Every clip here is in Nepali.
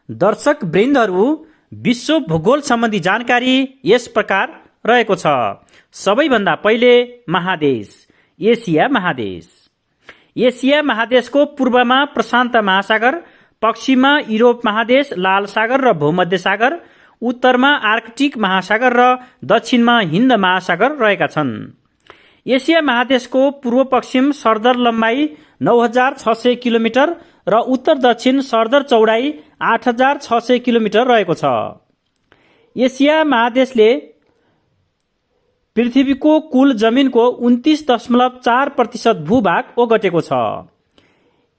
दर्शक वृन्दहरू, विश्व भूगोल सम्बन्धी जानकारी यस प्रकार रहेको छ। सबैभन्दा पहिले महादेश, एसिया महादेश। एसिया महादेशको पूर्वमा प्रशान्त महासागर, पश्चिममा युरोप महादेश, लाल सागर र भूमध्य सागर, उत्तरमा आर्कटिक महासागर र दक्षिणमा हिन्द महासागर रहेका छन्। एसिया महादेशको पूर्व पश्चिम सरदर लम्बाई 9600 किलोमिटर र उत्तर दक्षिण सरदर चौडाई 8600 किलोमिटर रहेको छ। एसिया महादेशले पृथ्वीको कुल जमिनको 29.4% भूभाग ओगटेको छ।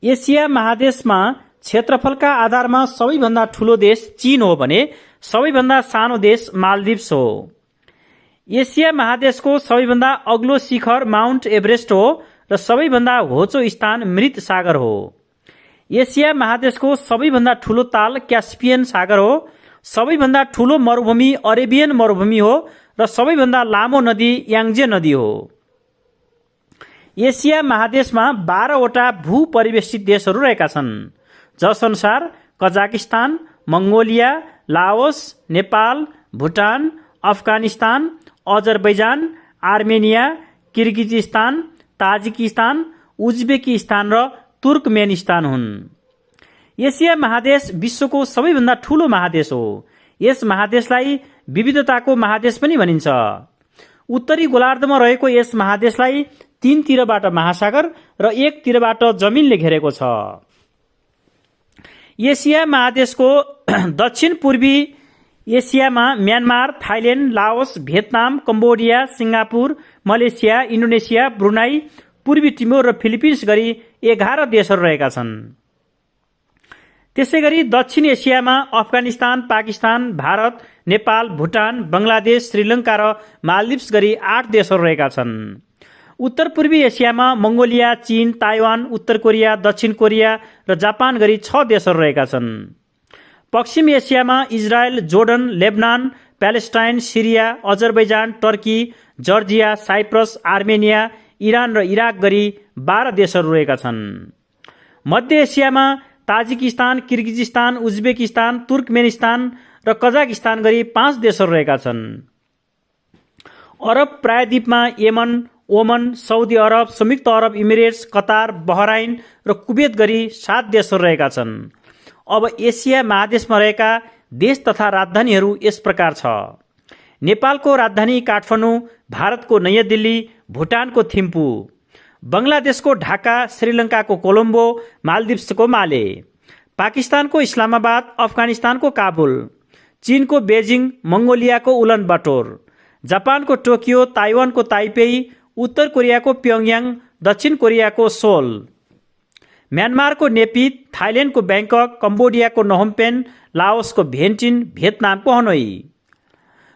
एसिया महादेशमा क्षेत्रफलका आधारमा सबैभन्दा ठूलो देश चीन हो भने सबैभन्दा सानो देश मालदिप्स हो। एसिया महादेशको सबैभन्दा अग्लो शिखर माउन्ट एभरेस्ट हो र सबैभन्दा होचो स्थान मृत सागर हो। एसिया महादेशको सबैभन्दा ठूलो ताल क्यास्पियन सागर हो। सबैभन्दा ठूलो मरुभूमि अरेबियन मरुभूमि हो र सबैभन्दा लामो नदी याङ्जे नदी हो। एसिया महादेशमा 12 वटा भूपरिवेष्टित देशहरू रहेका छन्, जसअनुसार Kazakhstan, Mongolia, Laos, Nepal, Bhutan, Afghanistan, Azerbaijan, Armenia, Kyrgyzstan, Tajikistan, Uzbekistan र तुर्कमेनिस्तान हुन्। एसिया महादेश विश्वको सबैभन्दा ठूलो महादेश हो। यस महादेशलाई विविधताको महादेश पनि भनिन्छ। उत्तरी गोलार्धमा रहेको यस महादेशलाई 3 तिरबाट महासागर र 1 तिरबाट जमिनले घेरेको छ। एसिया महादेशको दक्षिण पूर्वी एसियामा Myanmar, Thailand, Laos, Vietnam, Cambodia, Singapore, Malaysia, Indonesia, Brunei, पूर्वी टिमोर र फिलिपिन्स गरी 11 देशहरू रहेका छन्। त्यसैगरी दक्षिण एसियामा अफगानिस्तान, पाकिस्तान, भारत, नेपाल, भुटान, बङ्गलादेश, श्रीलङ्का र मालदिप्स गरी 8 देशहरू रहेका छन्। उत्तर पूर्वी एसियामा मङ्गोलिया, चीन, ताइवान, उत्तर कोरिया, दक्षिण कोरिया र जापान गरी 6 देशहरू रहेका छन्। पश्चिम एसियामा Israel, Jordan, Lebanon, Palestine, Syria, Azerbaijan, Turkey, Georgia, Cyprus, Armenia, Iran र इराक गरी 12 देशहरू रहेका छन्। मध्य एसियामा ताजिकिस्तान, किर्गिजिस्तान, उज्बेकिस्तान, तुर्कमेनिस्तान र कजाकिस्तान गरी 5 देशहरू रहेका छन्। अरब प्रायद्वीपमा यमन, ओमन, साउदी अरब, संयुक्त अरब इमिरेट्स, कतार, बहराइन र कुवेत गरी 7 देशहरू रहेका छन्। अब एसिया महादेशमा रहेका देश तथा राजधानीहरू यस प्रकार छ। नेपालको राजधानी काठमाडौँ, भारतको नयाँ दिल्ली, भुटानको थिम्पू, बङ्गलादेशको ढाका, श्रीलङ्काको कोलम्बो, मालदिप्सको माले, पाकिस्तानको इस्लामाबाद, अफगानिस्तानको काबुल, चीनको बेजिङ, मङ्गोलियाको उलानबाटोर, जापानको टोकियो, ताइवानको ताइपेई, उत्तर कोरियाको प्योङयाङ, दक्षिण कोरियाको सोल, म्यानमारको नेपी, थाइल्याण्डको ब्याङ्कक, कम्बोडियाको नोहम्पेन, लाओसको भियन्टिन, भियतनामको हनोई,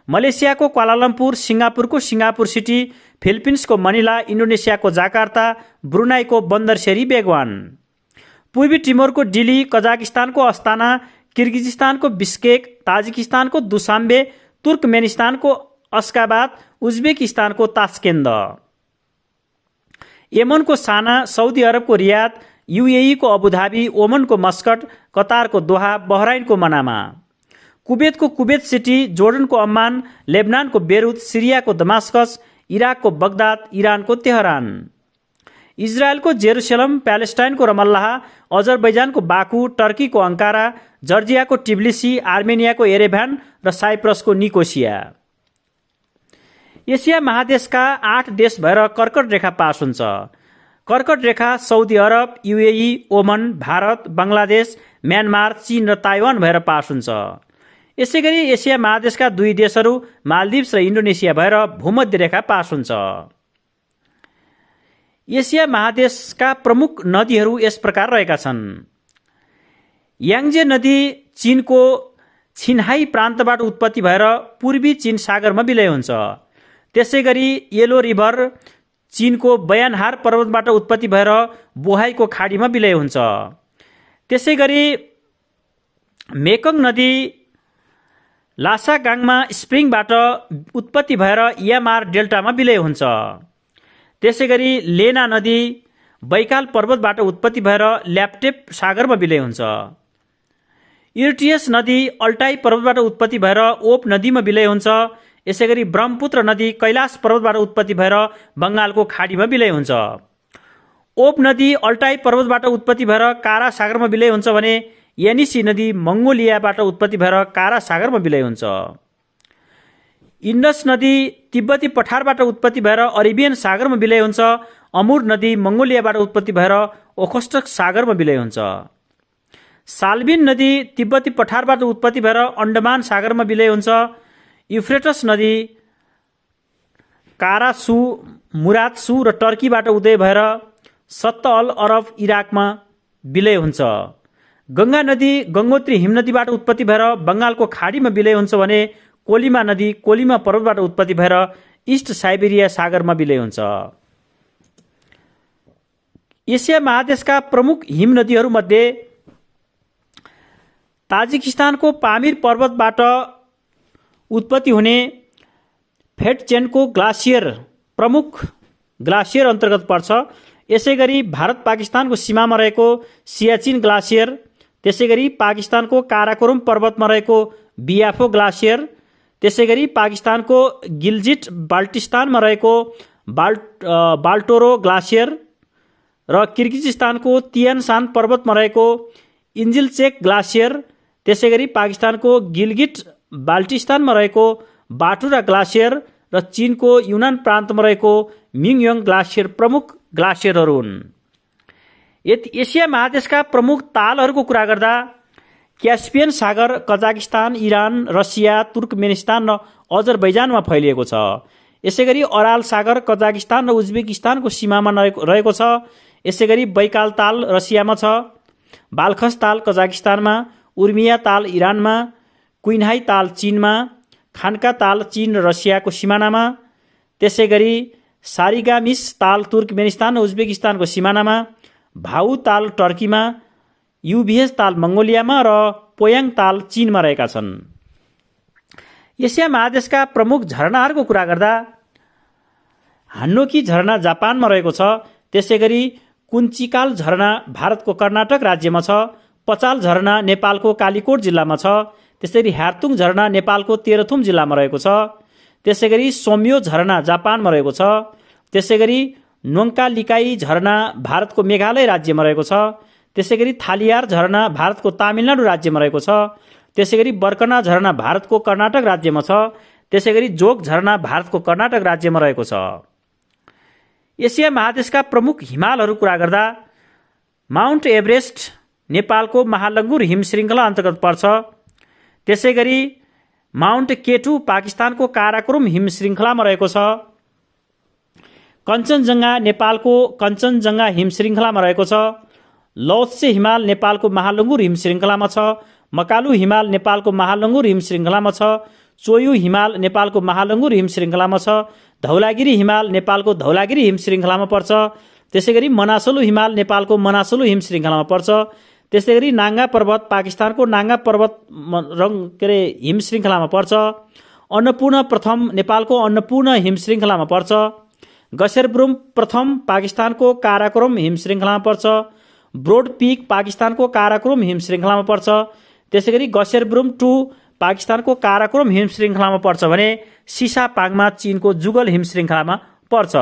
मलेसियाको क्वालालम्पुर, सिङ्गापुरको सिङ्गापुर सिटी, फिलिपिन्सको मनिला, इन्डोनेसियाको जाकार्ता, ब्रुनाईको बन्दरसेरी बेगवान, पूर्वी टिमोरको डिली, कजाकिस्तानको अस्ताना, किर्गिजिस्तानको बिस्केक, ताजिकिस्तानको दुसाम्बे, तुर्कमेनिस्तानको अस्काबाद, उज्बेकिस्तानको तास्केन्द, यमनको साना, साउदी अरबको रियाद, युएई को अबुधाबी, ओमनको मस्कट, कतारको दोहा, बहराइनको मनामा, कुवेतको कुवेत सिटी, जोर्डनको अम्मान, लेबनानको बेरुत, सिरियाको दमास्कस, इराकको बगदाद, इरानको तेहरान, इजरायलको जेरुसलम, प्यालेस्टाइनको रमल्लाह, अजरबैजानको बाकु, टर्कीको अंकारा, जर्जियाको टिब्लिसी, आर्मेनियाको एरेभान र साइप्रसको निकोसिया। एसिया महादेशका 8 देश भएर कर्कट रेखा पास हुन्छ। कर्कट रेखा साउदी अरब, युएई, ओमन, भारत, बङ्गलादेश, म्यानमार, चीन र ताइवान भएर पास हुन्छ। यसैगरी एसिया महादेशका 2 देशहरू मालदिप्स र इन्डोनेसिया भएर भूमध्य रेखा पास हुन्छ। एसिया महादेशका प्रमुख नदीहरू यस प्रकार रहेका छन्। याङ्जे नदी चीनको छिनहाई प्रान्तबाट उत्पत्ति भएर पूर्वी चीन सागरमा विलय हुन्छ। त्यसैगरी येलो रिभर चीनको बयानहार पर्वतबाट उत्पत्ति भएर बोहाईको खाडीमा विलय हुन्छ। त्यसैगरी मेकङ नदी लासागाङमा स्प्रिङबाट उत्पत्ति भएर यामार डेल्टामा विलय हुन्छ। त्यसैगरी लेना नदी बैकाल पर्वतबाट उत्पत्ति भएर ल्याप्टेप सागरमा विलय हुन्छ। युटियस नदी अल्टाई पर्वतबाट उत्पत्ति भएर ओप नदीमा विलय हुन्छ। यसैगरी ब्रह्मपुत्र नदी कैलाश पर्वतबाट उत्पत्ति भएर बङ्गालको खाडीमा विलय हुन्छ। ओप नदी अल्टाई पर्वतबाट उत्पत्ति भएर कारा सागरमा विलय हुन्छ भने येनिसी नदी मङ्गोलियाबाट उत्पत्ति भएर कारा सागरमा विलय हुन्छ। इन्डस नदी तिब्बती पठारबाट उत्पत्ति भएर अरेबियन सागरमा विलय हुन्छ। अमुर नदी मङ्गोलियाबाट उत्पत्ति भएर ओखोस्टक सागरमा विलय हुन्छ। साल्बिन नदी तिब्बती पठारबाट उत्पत्ति भएर अन्डमान सागरमा विलय हुन्छ। युफ्रेटस नदी कारासु, मुरादसु र टर्कीबाट उदय भएर सत्त अल अरब इराकमा विलय हुन्छ। गङ्गा नदी गङ्गोत्री हिमनदीबाट उत्पत्ति भएर बङ्गालको खाडीमा विलय हुन्छ भने कोलिमा नदी कोलिमा पर्वतबाट उत्पत्ति भएर इस्ट साइबेरिया सागरमा विलय हुन्छ। एसिया महादेशका प्रमुख हिम नदीहरूमध्ये ताजिकिस्तानको पामिर पर्वतबाट उत्पत्ति हुने फेटचेनको ग्लासियर प्रमुख ग्लासियर अन्तर्गत पर्छ। यसैगरी भारत पाकिस्तानको सीमामा रहेको सियाचिन ग्लासियर, त्यसैगरी पाकिस्तानको काराकोरम पर्वतमा रहेको बियाफो ग्लासियर, त्यसैगरी पाकिस्तानको गिलजिट बाल्टिस्तानमा रहेको बाल्टोरो ग्लासियर र किर्गिजिस्तानको तियानसान पर्वतमा रहेको इन्जिलचेक ग्लासियर, त्यसैगरी पाकिस्तानको गिलगिट बाल्टिस्तानमा रहेको बाटुरा ग्लासियर र चीनको युनान प्रान्तमा रहेको मिङयोङ ग्लासियर प्रमुख ग्लासियरहरू हुन्। एसिया महादेशका प्रमुख तालहरूको कुरा गर्दा क्यास्पियन सागर कजाकिस्तान, इरान, रसिया, तुर्कमेनिस्तान र अजरबैजानमा फैलिएको छ। यसैगरी अराल सागर कजाकिस्तान र उज्बेकिस्तानको सीमामा रहेको छ। यसैगरी बैकाल ताल रसियामा छ। बालखस ताल कजाकिस्तानमा, उर्मिया ताल इरानमा, क्विन्हाई ताल चीनमा, खानका ताल चीन र रसियाको सिमानामा, त्यसैगरी सारिगामिस ताल तुर्कमेनिस्तान र उज्बेकिस्तानको सिमानामा, भाउ ताल टर्कीमा, युभिएस ताल मङ्गोलियामा र पोयाङ ताल चीनमा रहेका छन्। एसिया महादेशका प्रमुख झरनाहरूको कुरा गर्दा हान्नोकी झरना जापानमा रहेको छ। त्यसैगरी कुन्चिकाल झरना भारतको कर्नाटक राज्यमा छ। पचाल झरना नेपालको कालीकोट जिल्लामा छ। त्यसैगरी ह्यार्तुङ झरना नेपालको तेह्रथुम जिल्लामा रहेको छ। त्यसैगरी सोम्यो झरना जापानमा रहेको छ। त्यसैगरी नोङ्कालिकाई झरना भारतको मेघालय राज्यमा रहेको छ। त्यसैगरी थालियार झरना भारतको तमिलनाडु राज्यमा रहेको छ। त्यसैगरी बर्कना झरना भारतको कर्नाटक राज्यमा छ। त्यसैगरी जोग झरना भारतको कर्नाटक राज्यमा रहेको छ। एसिया महादेशका प्रमुख हिमालहरू कुरा गर्दा माउन्ट एभरेस्ट नेपालको महालङ्गुर हिम श्रृङ्खला अन्तर्गत पर्छ। त्यसैगरी माउन्ट केटु पाकिस्तानको काराकोरम हिम श्रृङ्खलामा रहेको छ। कञ्चनजङ्घा नेपालको कञ्चनजङ्घा हिम श्रृङ्खलामा रहेको छ। लौत्से हिमाल नेपालको महालङ्गुर हिम श्रृङ्खलामा छ। मकालु हिमाल नेपालको महालङ्गुर हिम श्रृङ्खलामा छ। चोयु हिमाल नेपालको महालङ्गुर हिम श्रृङ्खलामा छ। धौलागिरी हिमाल नेपालको धौलागिरी हिम श्रृङ्खलामा पर्छ। त्यसैगरी मनासलु हिमाल नेपालको मनासलु हिम श्रृङ्खलामा पर्छ। त्यसैगरी नाङ्गा पर्वत पाकिस्तानको नाङ्गा पर्वत हिम श्रृङ्खलामा पर्छ। अन्नपूर्ण प्रथम नेपालको अन्नपूर्ण हिम श्रृङ्खलामा पर्छ। गसेरब्रुम प्रथम पाकिस्तानको काराकोरम हिम श्रृङ्खलामा पर्छ। ब्रोड पिक पाकिस्तानको काराकोरम हिम श्रृङ्खलामा पर्छ। त्यसैगरी गसेरब्रुम 2 पाकिस्तानको काराकोरम हिम श्रृङ्खलामा पर्छ भने सिसापाङमा चीनको जुगल हिम श्रृङ्खलामा पर्छ।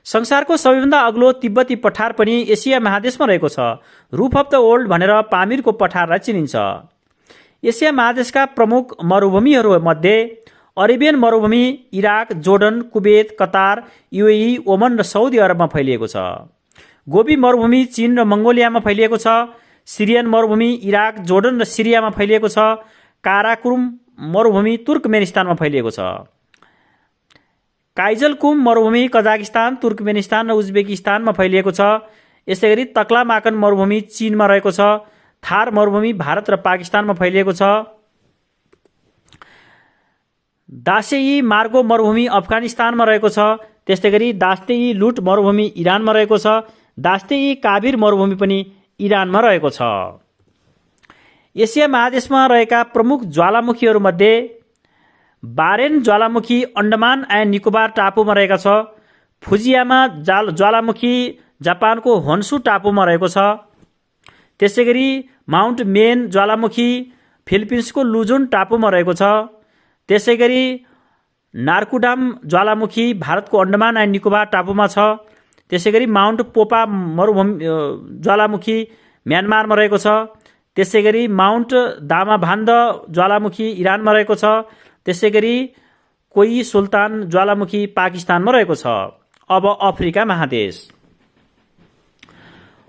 संसारको सबैभन्दा अग्लो तिब्बती पठार पनि एसिया महादेशमा रहेको छ। रूफ अफ द वर्ल्ड भनेर पामिरको पठारलाई चिनिन्छ। एसिया महादेशका प्रमुख मरुभूमिहरू मध्ये अरेबियन मरुभूमि Iraq, Jordan, Kuwait, Qatar, UAE, ओमन र साउदी अरबमा फैलिएको छ। गोबी मरुभूमि चीन र मङ्गोलियामा फैलिएको छ। सिरियन मरुभूमि इराक, जोर्डन र सिरियामा फैलिएको छ। काराकोरम मरुभूमि तुर्कमेनिस्तानमा फैलिएको छ। काइजलकुम मरुभूमि कजाकिस्तान, तुर्कमेनिस्तान र उज्बेकिस्तानमा फैलिएको छ। यसैगरी तक्लामाकन मरुभूमि चीनमा रहेको छ। थार मरुभूमि भारत र पाकिस्तानमा फैलिएको छ। दासेई मार्गो मरुभूमि अफगानिस्तानमा रहेको छ। त्यस्तैगरी दास्तेई लुट मरुभूमि इरानमा रहेको छ। दास्तेई काबिर मरुभूमि पनि इरानमा रहेको छ। एसिया महादेशमा रहेका प्रमुख ज्वालामुखीहरूमध्ये Warren Jwalamukhi Andaman and Nicobar टापुमा रहेका छ। फुजियामा ज्वालामुखी जापानको होन्सु टापुमा रहेको छ। त्यसैगरी माउन्ट मेन ज्वालामुखी फिलिपिन्सको लुजोन टापुमा रहेको छ। त्यसैगरी नार्कुडाम ज्वालामुखी भारतको अन्डमान एन्ड निकोबार टापुमा छ। त्यसैगरी माउन्ट पोपा मरुभूमि ज्वालामुखी म्यानमारमा रहेको छ। त्यसैगरी माउन्ट दामाभान्द ज्वालामुखी इरानमा रहेको छ। त्यसैगरी कोही सुल्तान ज्वालामुखी पाकिस्तानमा रहेको छ। अब अफ्रिका महादेश।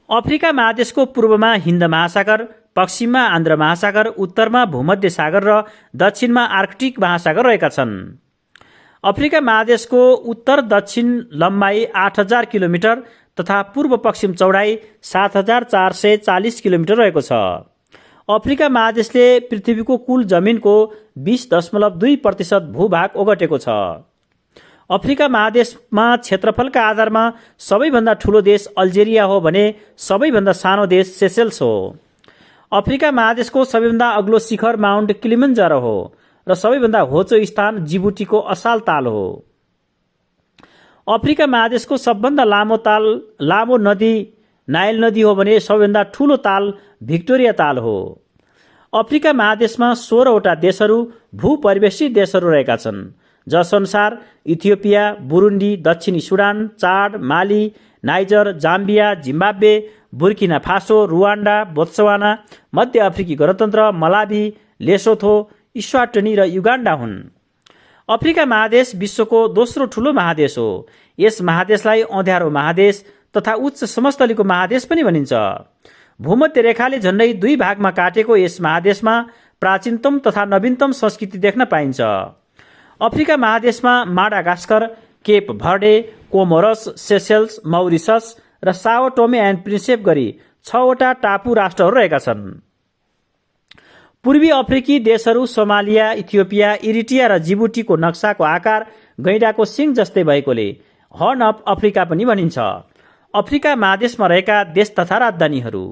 अफ्रिका महादेशको पूर्वमा हिन्द महासागर, पश्चिममा आन्ध्र महासागर, उत्तरमा भूमध्य सागर र दक्षिणमा आर्कटिक महासागर रहेका छन्। अफ्रिका महादेशको उत्तर दक्षिण लम्बाइ 8000 किलोमिटर तथा पूर्व पश्चिम चौडाइ 7440 किलोमिटर रहेको छ। अफ्रिका महादेशले पृथ्वीको कुल जमिनको 20.2% भूभाग ओगटेको छ। अफ्रिका महादेशमा क्षेत्रफलका आधारमा सबैभन्दा ठूलो देश अल्जेरिया हो भने सबैभन्दा सानो देश सेसेल्स हो। अफ्रिका महादेशको सबैभन्दा अग्लो शिखर माउन्ट किलिमन्जारो हो र सबैभन्दा होचो स्थान जिबुटीको असाल ताल हो। अफ्रिका महादेशको सबभन्दा लामो नदी नाइल नदी हो भने सबैभन्दा ठूलो ताल भिक्टोरिया ताल हो। अफ्रिका महादेशमा 16 वटा देशहरू भूपरिवेष्टित देशहरू रहेका छन्, जसअनुसार इथियोपिया, बुरुन्डी, दक्षिणी Sudan, Chad, Mali, Niger, Zambia, Zimbabwe, Burkina Faso, Rwanda, Botswana, मध्य अफ्रिकी गणतन्त्र, मलावी, लेसोथो, इस्वाटिनी र युगान्डा हुन्। अफ्रिका महादेश विश्वको दोस्रो ठूलो महादेश हो। यस महादेशलाई अँध्यारो महादेश तथा उच्च समस्थलीको महादेश पनि भनिन्छ। भूमध्य रेखाले झण्डै 2 भागमा काटेको यस महादेशमा प्राचीनतम तथा नवीनतम संस्कृति देख्न पाइन्छ। अफ्रिका महादेशमा Madagascar, Cape Verde, Comoros, Seychelles, Mauritius र साओ टोमे एन्ड प्रिन्सिप गरी 6 वटा टापु राष्ट्रहरू रहेका छन्। पूर्वी अफ्रिकी देशहरू सोमालिया, इथियोपिया, इरिट्रिया र जिबुटीको नक्साको आकार गैंडाको सिङ जस्तै भएकोले हर्न अफ अफ्रिका पनि भनिन्छ। अफ्रिका महादेशमा रहेका देश तथा राजधानीहरू: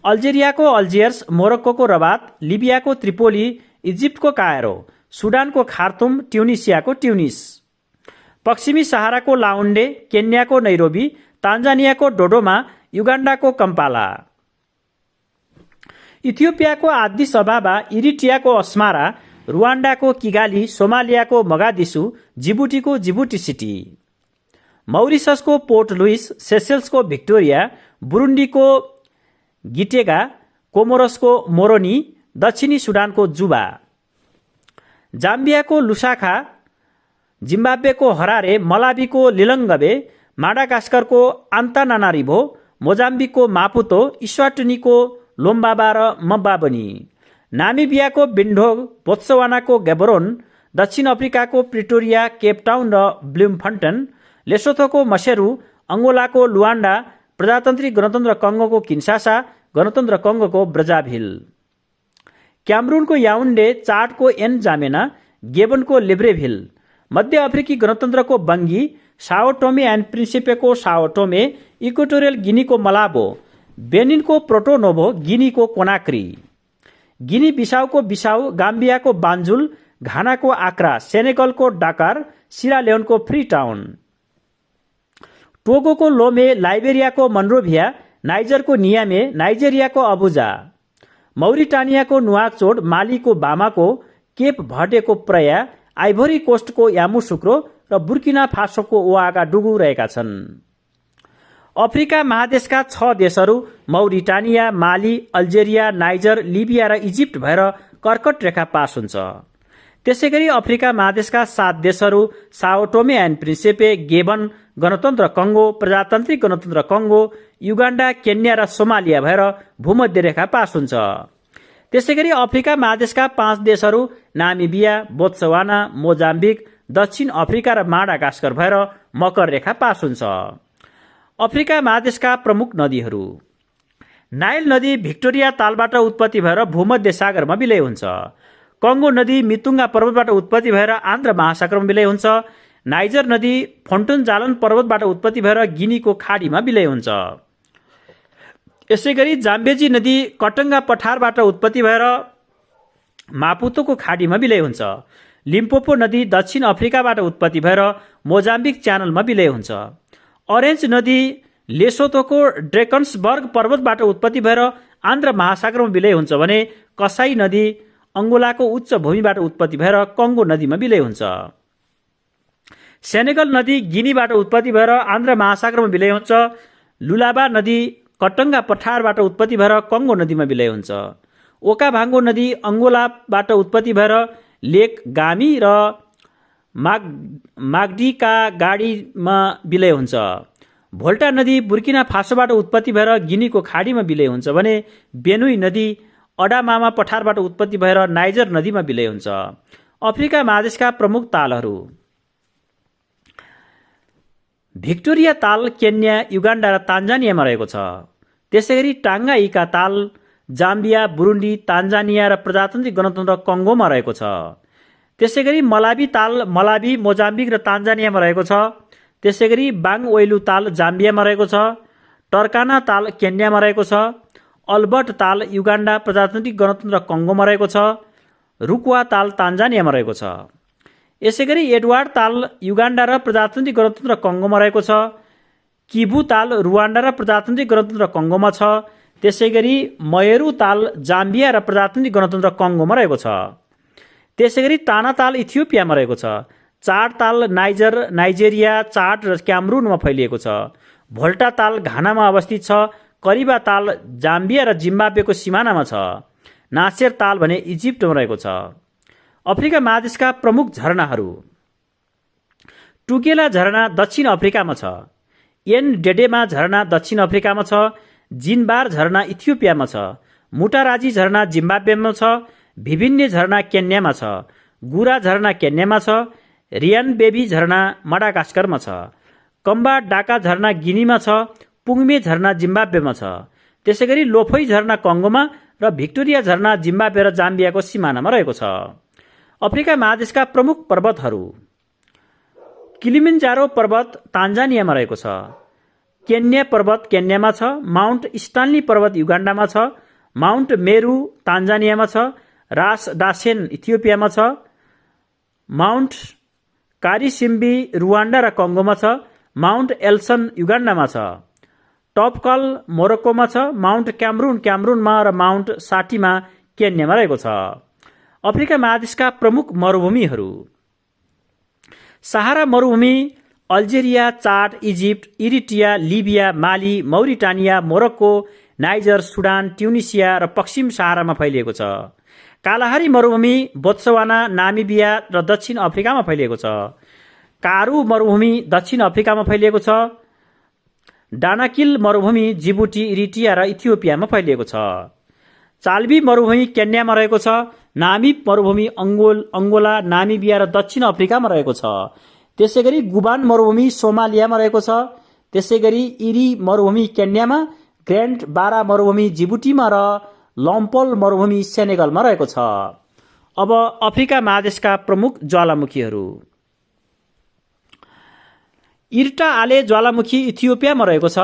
अल्जेरियाको अल्जियर्स, मोरक्कोको रबात, लिबियाको त्रिपोली, इजिप्टको कायरो, सुडानको खार्तुम, ट्युनिसियाको ट्युनिस, पश्चिमी सहाराको लाउन्डे, केन्याको नैरोबी, तान्जानियाको डोडोमा, युगान्डाको कम्पाला, इथियोपियाको आदिस अबाबा, इरिट्रियाको अस्मारा, रुवान्डाको किगाली, सोमालियाको मगादिसु, जिबुटीको जिबुटी सिटी, मौरिससको पोर्ट लुइस, सेसेल्सको भिक्टोरिया, बुरुन्डीको गिटेगा, कोमोरसको मोरोनी, दक्षिणी सुडानको जुबा, जाम्बियाको लुसाखा, जिम्बाब्वेको हरारे, मलावीको लिलङ्गबे, माडागास्करको आन्तानानारिभो, मोजाम्बिकको मापुतो, इस्वाटिनीको लोम्बाबा र मब्बाबनी, नामिबियाको विन्डहोग, बोत्सवानाको गैबोरोन, दक्षिण अफ्रिकाको प्रिटोरिया, केपटाउन र ब्लुमफन्टेन, लेसोथोको मसेरू, अंगोलाको लुआन्डा, प्रजातन्त्री गणतन्त्र कङ्गोको किन्सासा, गणतन्त्र कङ्गोको ब्रजाभिल, क्यामरूनको याउन्डे, चाडको एन जामेना, गेबनको लिब्रेभिल, मध्य अफ्रिकी गणतन्त्रको बङ्गी, साओ टोमे एन्ड प्रिन्सिपेको साओ टोमे, इक्वेटोरियल गिनीको मलाबो, बेनिनको प्रोटोनोभो, गिनीको कोनाक्री, गिनी बिसाउको बिसाउ, गाम्बियाको बान्जुल, घानाको आक्रा, सेनेगलको डाकार, सिरालियोनको फ्री टाउन, टोगोको लोमे, लाइबेरियाको मनरोभिया, नाइजरको नियामे, नाइजेरियाको अबुजा, मौरिटानियाको नुआकचोड, मालीको बामाको, केप भर्डेको प्रया, आइभोरी कोस्टको यामुसुक्रो र बुर्किना फासोको ओआगाडुगु रहेका छन्। अफ्रिका महादेशका 6 देशहरू मौरिटानिया, माली, अल्जेरिया, नाइजर, लिबिया र इजिप्ट भएर कर्कट रेखा पास हुन्छ। त्यसैगरी अफ्रिका महादेशका 7 देशहरू साओ टोमे एन्ड प्रिन्सिपे, गेबन, गणतन्त्र कङ्गो, प्रजातान्त्रिक गणतन्त्र कङ्गो, युगान्डा, केन्या र सोमालिया भएर भूमध्य रेखा पास हुन्छ। त्यसैगरी अफ्रिका महादेशका 5 देशहरू नामिबिया, बोत्सवाना, मोजाम्बिक, दक्षिण अफ्रिका र माडागास्कर भएर मकर रेखा पास हुन्छ। अफ्रिका महादेशका प्रमुख नदीहरू: नाइल नदी भिक्टोरिया तालबाट उत्पत्ति भएर भूमध्य सागरमा विलय हुन्छ। कङ्गो नदी मितुङ्गा पर्वतबाट उत्पत्ति भएर आन्ध्र महासागरमा विलय हुन्छ। नाइजर नदी फोन्टोन जालन पर्वतबाट उत्पत्ति भएर गिनीको खाडीमा विलय हुन्छ। यसैगरी जाम्बेजी नदी कटङ्गा पठारबाट उत्पत्ति भएर मापुतोको खाडीमा विलय हुन्छ। लिम्पोपो नदी दक्षिण अफ्रिकाबाट उत्पत्ति भएर मोजाम्बिक च्यानलमा विलय हुन्छ। अरेन्ज नदी लेसोथोको ड्रेकन्सबर्ग पर्वतबाट उत्पत्ति भएर आन्ध्र महासागरमा विलय हुन्छ भने कसाई नदी अंगोलाको उच्च भूमिबाट उत्पत्ति भएर कंगो नदीमा विलय हुन्छ। सेनेगल नदी गिनीबाट उत्पत्ति भएर आन्ध्र महासागरमा विलय हुन्छ। लुलाबा नदी कटङ्गा पठारबाट उत्पत्ति भएर कंगो नदीमा विलय हुन्छ। ओकाभाङ्गो नदी अंगोलाबाट उत्पत्ति भएर लेक गामी र माग्डीका गाडीमा विलय हुन्छ। भोल्टा नदी बुर्किना फासोबाट उत्पत्ति भएर गिनीको खाडीमा विलय हुन्छ भने बेनुई नदी अडामामा पठारबाट उत्पत्ति भएर नाइजर नदीमा विलय हुन्छ। अफ्रिका महादेशका प्रमुख तालहरू: भिक्टोरिया ताल केन्या, युगान्डा र तान्जानियामा रहेको छ। त्यसैगरी टाङ्गाइका ताल जाम्बिया, बुरुन्डी, तान्जानिया र प्रजातान्त्रिक गणतन्त्र कङ्गोमा रहेको छ। त्यसैगरी मलावी ताल मलावी, मोजाम्बिक र तान्जानियामा रहेको छ। त्यसैगरी बाङवेलु ताल जाम्बियामा रहेको छ। टर्काना ताल केन्यामा रहेको छ। अल्बर्ट ताल युगान्डा, प्रजातान्त्रिक गणतन्त्र कङ्गोमा रहेको छ। रुकुवा ताल तान्जानियामा रहेको छ। यसैगरी एडवार्ड ताल युगान्डा र प्रजातान्त्रिक गणतन्त्र कङ्गोमा रहेको छ। किबु ताल रुवान्डा र प्रजातान्त्रिक गणतन्त्र कङ्गोमा छ। त्यसैगरी मयरू ताल जाम्बिया र प्रजातान्त्रिक गणतन्त्र कङ्गोमा रहेको छ। त्यसैगरी ताना ताल इथियोपियामा रहेको छ। चाड ताल नाइजेरिया, चाड र क्यामरूनमा फैलिएको छ। भोल्टा ताल घानामा अवस्थित छ। करिबा ताल जाम्बिया र जिम्बाब्वेको सिमानामा छ। नासेर ताल भने इजिप्टमा रहेको छ। अफ्रिका महादेशका प्रमुख झरनाहरू: टुगेला झरना दक्षिण अफ्रिकामा छ। एन डेडेमा झरना दक्षिण अफ्रिकामा छ। जिनबार झरना इथियोपियामा छ। मुटाराजी झरना जिम्बाब्वेमा छ। विभिन्न झरना केन्यामा छ। गुरा झरना केन्यामा छ। रियान बेबी झरना मडागास्करमा छ। कम्बा डाका झरना गिनीमा छ। पुङमे झरना जिम्बाब्वेमा छ। त्यसैगरी लोफोई झरना कङ्गोमा र भिक्टोरिया झरना जिम्बाब्वे र जाम्बियाको सिमानामा रहेको छ। अफ्रिका महादेशका प्रमुख पर्वतहरू: किलिमन्जारो पर्वत तान्जानियामा रहेको छ। केन्या पर्वत केन्यामा छ। माउन्ट स्टान्ली पर्वत युगान्डामा छ। माउन्ट मेरू तान्जानियामा छ। रास डासेन इथियोपियामा छ। माउन्ट कारिसिम्बी रुवान्डा र कङ्गोमा छ। माउन्ट एल्सन युगान्डामा छ। टपकल मोरक्कोमा छ। माउन्ट क्यामरूनमा र माउन्ट साटीमा केन्यामा रहेको छ। अफ्रिका महादेशका प्रमुख मरुभूमिहरू: सहारा मरुभूमि अल्जेरिया, चाड, इजिप्ट, इरिट्रिया, लिबिया, माली, Mauritania, Morocco, niger, Sudan, Tunisia र पश्चिम सहारामा फैलिएको छ। कालाहारी मरुभूमि बोत्सवाना, नामिबिया र दक्षिण अफ्रिकामा फैलिएको छ। कारु मरुभूमि दक्षिण अफ्रिकामा फैलिएको छ। डानाकिल मरुभूमि जिबुटी, इरिट्रिया र इथियोपियामा फैलिएको छ। चाल्बी मरुभूमि केन्यामा रहेको छ। नामिब मरुभूमि अंगोला, नामिबिया र दक्षिण अफ्रिकामा रहेको छ। त्यसैगरी गुबान मरुभूमि सोमालियामा रहेको छ। त्यसैगरी इरी मरुभूमि केन्यामा, ग्रेन्ड बारा मरुभूमि जिबुटीमा र लम्पोल मरुभूमि सेनेगलमा रहेको छ। अब अफ्रिका महादेशका प्रमुख ज्वालामुखीहरू: इर्टा आले ज्वालामुखी इथियोपियामा रहेको छ।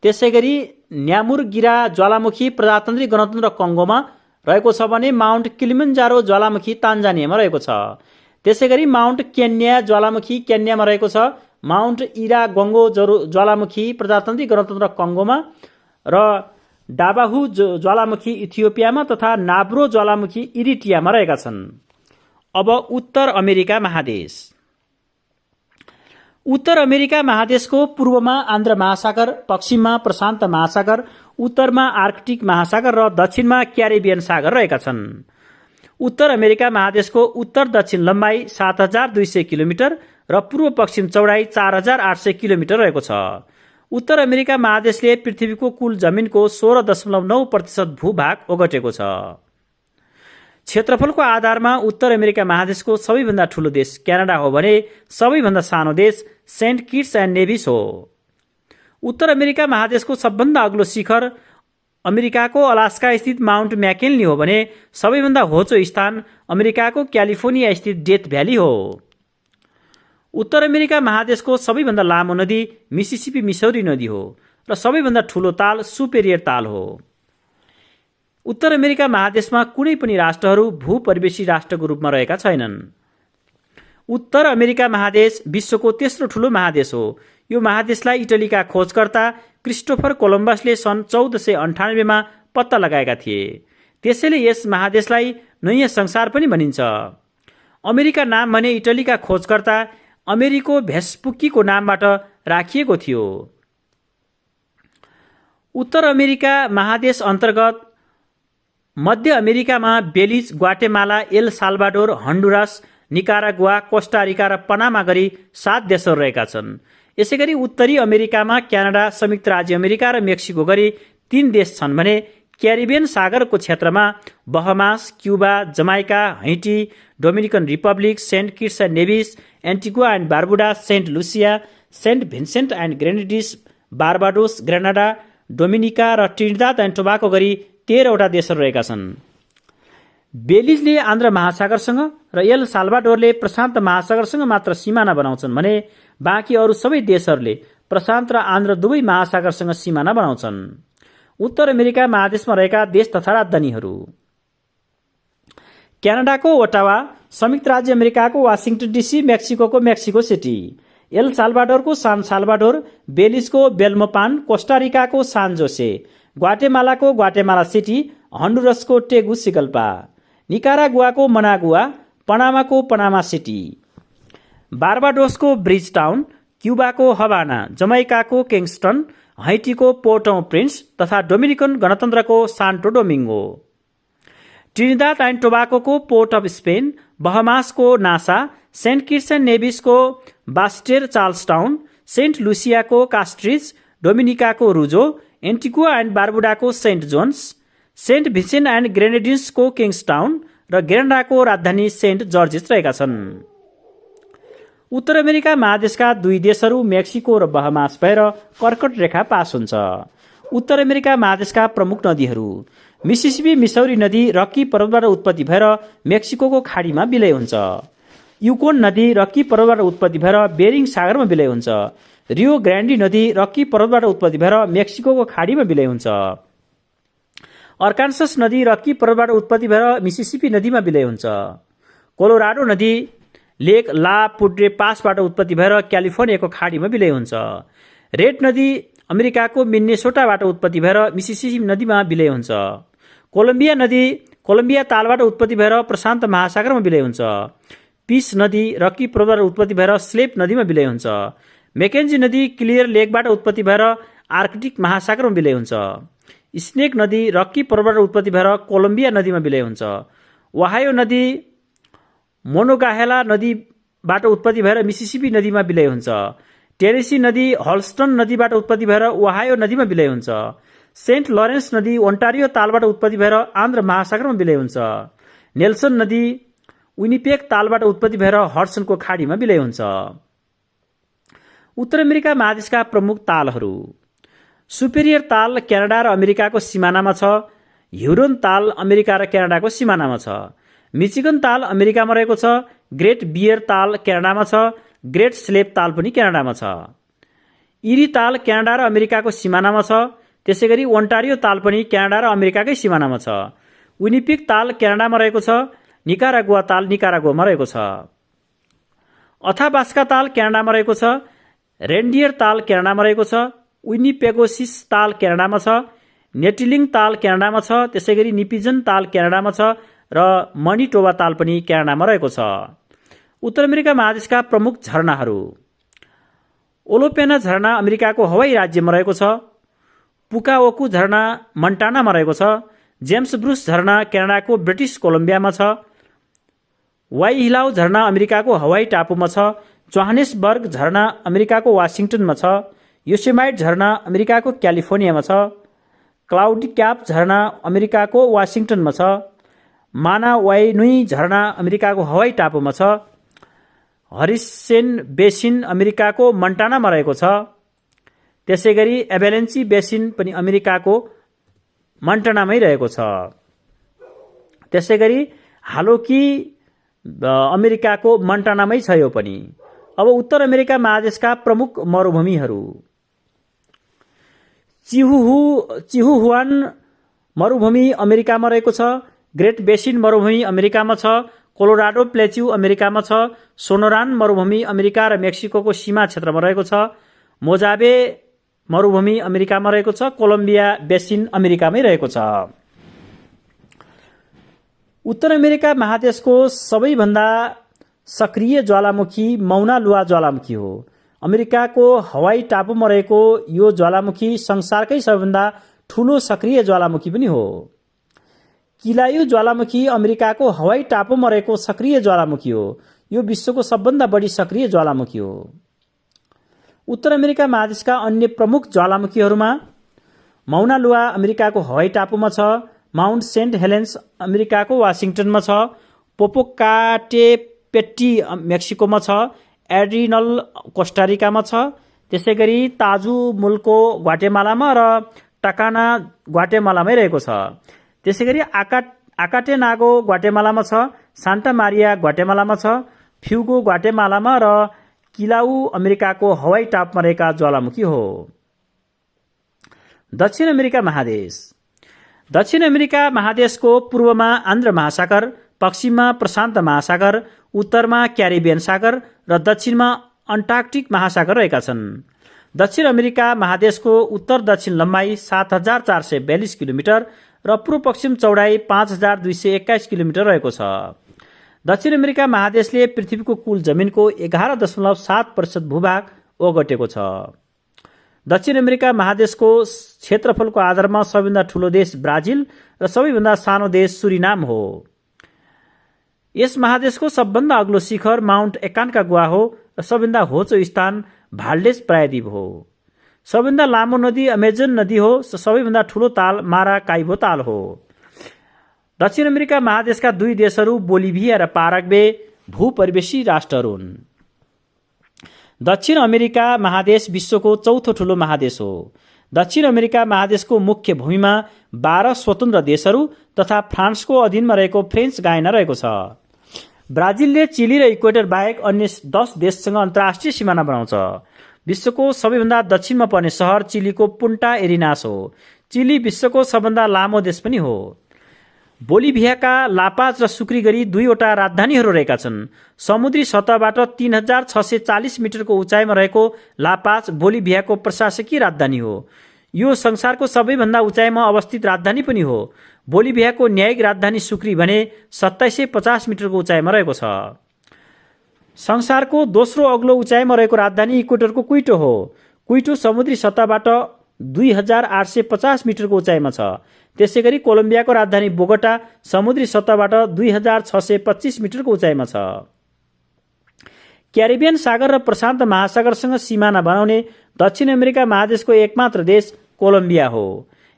त्यसैगरी न्यामुरगिरा ज्वालामुखी प्रजातान्त्रिक गणतन्त्र कङ्गोमा रहेको छ भने माउन्ट किलिमन्जारो ज्वालामुखी तान्जानियामा रहेको छ। त्यसैगरी माउन्ट केन्या ज्वालामुखी केन्यामा रहेको छ। माउन्ट इरागोङ्गो ज्वालामुखी प्रजातान्त्रिक गणतन्त्र कङ्गोमा र डाबाहु ज्वालामुखी इथियोपियामा तथा नाब्रो ज्वालामुखी इरिट्रियामा रहेका छन्। अब उत्तर अमेरिका महादेश: उत्तर अमेरिका महादेशको पूर्वमा आन्ध्र महासागर, पश्चिममा प्रशान्त महासागर, उत्तरमा आर्कटिक महासागर र दक्षिणमा क्यारिबियन सागर रहेका छन्। उत्तर अमेरिका महादेशको उत्तर दक्षिण लम्बाइ 7200 किलोमिटर र पूर्व पश्चिम चौडाइ 4800 किलोमिटर रहेको छ। उत्तर अमेरिका महादेशले पृथ्वीको कुल जमिनको 16.9% भूभाग ओगटेको छ। क्षेत्रफलको आधारमा उत्तर अमेरिका महादेशको सबैभन्दा ठूलो देश क्यानाडा हो भने सबैभन्दा सानो देश सेन्ट किट्स एन्ड नेभिस हो। उत्तर अमेरिका महादेशको सबभन्दा अग्लो शिखर अमेरिकाको अलास्का स्थित माउन्ट म्याकिन्ली हो भने सबैभन्दा होचो स्थान अमेरिकाको क्यालिफोर्निया स्थित डेथ भ्याली हो। उत्तर अमेरिका महादेशको सबैभन्दा लामो नदी मिसिसिपी मिसौरी नदी हो र सबैभन्दा ठूलो ताल सुपेरियर ताल हो। उत्तर अमेरिका महादेशमा कुनै पनि राष्ट्रहरू भूपरिवेशी राष्ट्रको रूपमा रहेका छैनन्। उत्तर अमेरिका महादेश विश्वको तेस्रो ठूलो महादेश हो। यो महादेशलाई इटलीका खोजकर्ता क्रिस्टोफर कोलम्बसले सन् 1498 मा पत्ता लगाएका थिए। त्यसैले यस महादेशलाई नयाँ संसार पनि भनिन्छ। अमेरिका नाम भने इटलीका खोजकर्ता अमेरिको भेस्पुक्कीको नामबाट राखिएको थियो। उत्तर अमेरिका महादेश अन्तर्गत मध्य अमेरिकामा बेलिज, Guatemala, L Salvador, हन्डुरास, Nicaragua, Costa Rica र पनामा गरी 7 देशहरू रहेका छन्। यसैगरी उत्तरी अमेरिकामा क्यानाडा, संयुक्त राज्य अमेरिका र मेक्सिको गरी 3 देश छन् भने क्यारिबियन सागरको क्षेत्रमा Bahamas, Cuba, Jamaica, Haiti, Dominican Republic, Saint Kitts and Nevis, Antigua and Barbuda, Saint Lucia, Saint Vincent and Grenadines, Barbados, Grenada, Dominica र ट्रिनिदाद एन्ड टोबाको गरी 13 वटा देशहरू रहेका छन्। बेलिजले आन्ध्र महासागरसँग र एल साल्भाडोरले प्रशान्त महासागरसँग मात्र सिमाना बनाउँछन् भने बाँकी अरू सबै देशहरूले प्रशान्त र आन्ध्र दुवै महासागरसँग सिमाना बनाउँछन्। उत्तर अमेरिका महादेशमा रहेका देश तथा राजधानीहरू: क्यानाडाको ओटावा, संयुक्त राज्य अमेरिकाको वासिङटन डिसी, मेक्सिकोको मेक्सिको सिटी, एल साल्भाडोरको सान साल्भाडोर, बेलिजको बेल्मोपान, कोस्टारिकाको सान जोसे, ग्वाटेमालाको ग्वाटेमाला सिटी, हन्डुरसको टेगुसिगल्पा, निकारागुआको मनागुआ, पनामाको पनामा सिटी, बारबाडोसको ब्रिज टाउन, क्युबाको हवाना, जमैकाको किङ्स्टन, हैटीको पोर्ट ओ प्रिन्स तथा डोमिनिकन गणतन्त्रको सान्टो डोमिङ्गो, ट्रिनिदाद एन्ड टोबाको पोर्ट अफ स्पेन, बहमासको नासा, सेन्ट किट्स एन्ड नेभिसको बास्टेर चार्ल्सटाउन, सेन्ट लुसियाको कास्ट्रिज, डोमिनिकाको रुजो, एन्टिगुआ एन्ड बारबुडाको Saint John's, Saint Vincent and ग्रेनेडिन्सको किङ्सटाउन र ग्रेनाडाको राजधानी सेन्ट जर्जिस रहेका छन्। उत्तर अमेरिका महादेशका 2 देशहरू मेक्सिको र बहमास भएर कर्कट रेखा पास हुन्छ। उत्तर अमेरिका महादेशका प्रमुख नदीहरू: मिसिसिपी मिसौरी नदी रक्की पर्वतबाट उत्पत्ति भएर मेक्सिकोको खाडीमा विलय हुन्छ। युकोन नदी रक्की पर्वतबाट उत्पत्ति भएर बेरिङ सागरमा विलय हुन्छ। रियो ग्रान्डी नदी रक्की पर्वतबाट उत्पत्ति भएर मेक्सिकोको खाडीमा विलय हुन्छ। अर्कान्सस नदी रक्की पर्वतबाट उत्पत्ति भएर मिसिसिपी नदीमा विलय हुन्छ। कोलोराडो नदी लेक ला पुड्रे पासबाट उत्पत्ति भएर क्यालिफोर्नियाको खाडीमा विलय हुन्छ। रेड नदी अमेरिकाको मिन्नेसोटाबाट उत्पत्ति भएर मिसिसिपी नदीमा विलय हुन्छ। कोलम्बिया नदी कोलम्बिया तालबाट उत्पत्ति भएर प्रशान्त महासागरमा विलय हुन्छ। पिस नदी रक्की पर्वतबाट उत्पत्ति भएर स्लेप नदीमा विलय हुन्छ। मेकेन्जी नदी क्लियर लेकबाट उत्पत्ति भएर आर्कटिक महासागरमा विलय हुन्छ। स्नेक नदी रक्की पर्वतबाट उत्पत्ति भएर कोलम्बिया नदीमा विलय हुन्छ। ओहायो नदी मोनोगाहेला नदीबाट उत्पत्ति भएर मिसिसिपी नदीमा विलय हुन्छ। टेनेसी नदी हल्स्टन नदीबाट उत्पत्ति भएर ओहायो नदीमा विलय हुन्छ। सेन्ट लरेन्स नदी ओन्टारियो तालबाट उत्पत्ति भएर आन्ध्र महासागरमा विलय हुन्छ। नेल्सन नदी विनिपेग तालबाट उत्पत्ति भएर हड्सनको खाडीमा विलय हुन्छ। उत्तर अमेरिका महादेशका प्रमुख तालहरू: सुपेरियर ताल क्यानाडा र अमेरिकाको सिमानामा छ। ह्युरोन ताल अमेरिका र क्यानाडाको सिमानामा छ। मिचिगन ताल अमेरिकामा रहेको छ। ग्रेट बियर ताल क्यानाडामा छ। ग्रेट स्लेप ताल पनि क्यानाडामा छ। इरी ताल क्यानाडा र अमेरिकाको सिमानामा छ। त्यसैगरी ओन्टारियो ताल पनि क्यानाडा र अमेरिकाकै सिमानामा छ। विनिपेग ताल क्यानाडामा रहेको छ। निकारागुआ ताल निकारागुआमा रहेको छ। अथाबास्का ताल क्यानाडामा रहेको छ। रेन्डियर ताल क्यानाडामा रहेको छ। विनिपेगोसिस ताल क्यानाडामा छ। नेटिलिङ ताल क्यानाडामा छ। त्यसैगरी निपिजन ताल क्यानाडामा छ र मनिटोबा ताल पनि क्यानाडामा रहेको छ। उत्तर अमेरिका महादेशका प्रमुख झरनाहरू: ओलोपेना झरना अमेरिकाको हवाई राज्यमा रहेको छ। पुकाओकु झरना मन्टानामा रहेको छ। जेम्स ब्रुस झरना क्यानाडाको ब्रिटिस कोलम्बियामा छ। वाइहिलाउ झरना अमेरिकाको हवाई टापुमा छ। जोहानेसबर्ग झरना अमेरिकाको वासिङटनमा छ। योसेमाइट झरना अमेरिकाको क्यालिफोर्नियामा छ। क्लाउडी क्याप झरना अमेरिकाको वासिङटनमा छ। मानावाइनुई झरना अमेरिकाको हवाई टापुमा छ। हरिसेन बेसिन अमेरिकाको मन्टानामा रहेको छ। त्यसैगरी एभेलेन्सी बेसिन पनि अमेरिकाको मन्टानामै रहेको छ। त्यसैगरी हालोकी अमेरिकाको मन्टानामै छ यो पनि। अब उत्तर अमेरिका महादेशका प्रमुख मरुभूमिहरू: चिहुहुआन मरुभूमि अमेरिकामा रहेको छ। ग्रेट बेसिन मरुभूमि अमेरिकामा छ। कोलोराडो प्लेच्यू अमेरिकामा छ। सोनोरान मरुभूमि अमेरिका र मेक्सिकोको सीमा क्षेत्रमा रहेको छ। मोजाबे मरुभूमि अमेरिकामा रहेको छ। कोलम्बिया बेसिन अमेरिकामै रहेको छ। उत्तर अमेरिका महादेशको सबैभन्दा सक्रिय ज्वालामुखी मौना लुआ ज्वालामुखी हो। अमेरिकाको हवाई टापुमा रहेको यो ज्वालामुखी संसारकै सबैभन्दा ठूलो सक्रिय ज्वालामुखी पनि हो। किलायु ज्वालामुखी अमेरिकाको हवाई टापुमा रहेको सक्रिय ज्वालामुखी हो। यो विश्वको सबभन्दा बढी सक्रिय ज्वालामुखी हो। उत्तर अमेरिका महादेशका अन्य प्रमुख ज्वालामुखीहरूमा मौना लुआ अमेरिकाको हवाई टापुमा छ। माउन्ट सेन्ट हेलेन्स अमेरिकाको वासिङटनमा छ। पोपोकाटेपेट्टी मेक्सिकोमा छ। एड्रिनल कोस्टारिकामा छ। त्यसैगरी ताजुमुल्को ग्वाटेमालामा र टकाना ग्वाटेमालामै रहेको छ। त्यसैगरी आकाटेनागो ग्वाटेमालामा छ। सान्टा मारिया ग्वाटेमालामा छ। फ्युगो ग्वाटेमालामा र किलाउ अमेरिकाको हवाई टापुमा रहेका ज्वालामुखी हो। दक्षिण अमेरिका महादेश। दक्षिण अमेरिका महादेशको पूर्वमा आन्ध्र महासागर, पश्चिममा प्रशान्त महासागर, उत्तरमा क्यारिबियन सागर र दक्षिणमा अन्टार्कटिक महासागर रहेका छन्। दक्षिण अमेरिका महादेशको उत्तर दक्षिण लम्बाइ 7442 किलोमिटर र पूर्व पश्चिम चौडाइ 5221 किलोमिटर रहेको छ। दक्षिण अमेरिका महादेशले पृथ्वीको कुल जमिनको 11.7% भूभाग ओगटेको छ। दक्षिण अमेरिका महादेशको क्षेत्रफलको आधारमा सबैभन्दा ठूलो देश ब्राजिल र सबैभन्दा सानो देश सुरिनाम हो। यस महादेशको सबभन्दा अग्लो शिखर माउन्ट एकान्कागुआ हो र सबैभन्दा होचो स्थान भाल्डेस प्रायद्वीप हो। सबैभन्दा लामो नदी अमेजन नदी हो। सबैभन्दा ठूलो ताल माराकाइबो ताल हो। दक्षिण अमेरिका महादेशका दुई देशहरू बोलिभिया र पाराग्वे भूपरिवेशी राष्ट्रहरू हुन्। दक्षिण अमेरिका महादेश विश्वको चौथो ठूलो महादेश हो। दक्षिण अमेरिका महादेशको मुख्य भूमिमा 12 स्वतन्त्र देशहरू तथा फ्रान्सको अधीनमा रहेको फ्रेन्च गायना रहेको छ। ब्राजिलले चिली र इक्वेटर बाहेक अन्य 10 देशसँग अन्तर्राष्ट्रिय सिमाना बनाउँछ। विश्वको सबैभन्दा दक्षिणमा पर्ने सहर चिलीको पुन्टा एरिनास हो। चिली विश्वको सबभन्दा लामो देश पनि हो। बोलिभियाका लापाज र सुक्री गरी दुईवटा राजधानीहरू रहेका छन्। समुद्री सतहबाट 3640 मिटरको उचाइमा रहेको लापाज बोलिभियाको प्रशासकीय राजधानी हो। यो संसारको सबैभन्दा उचाइमा अवस्थित राजधानी पनि हो। बोलिभियाको न्यायिक राजधानी सुक्री भने 2750 मिटरको उचाइमा रहेको छ। संसारको दोस्रो अग्लो उचाइमा रहेको राजधानी इक्वेटरको क्विटो हो। क्विटो समुद्री सतहबाट 2850 मिटरको उचाइमा छ। त्यसैगरी कोलम्बियाको राजधानी बोगोटा समुद्री सतहबाट 2625 मिटरको उचाइमा छ। क्यारिबियन सागर र प्रशान्त महासागरसँग सिमाना बनाउने दक्षिण अमेरिका महादेशको एकमात्र देश कोलम्बिया हो।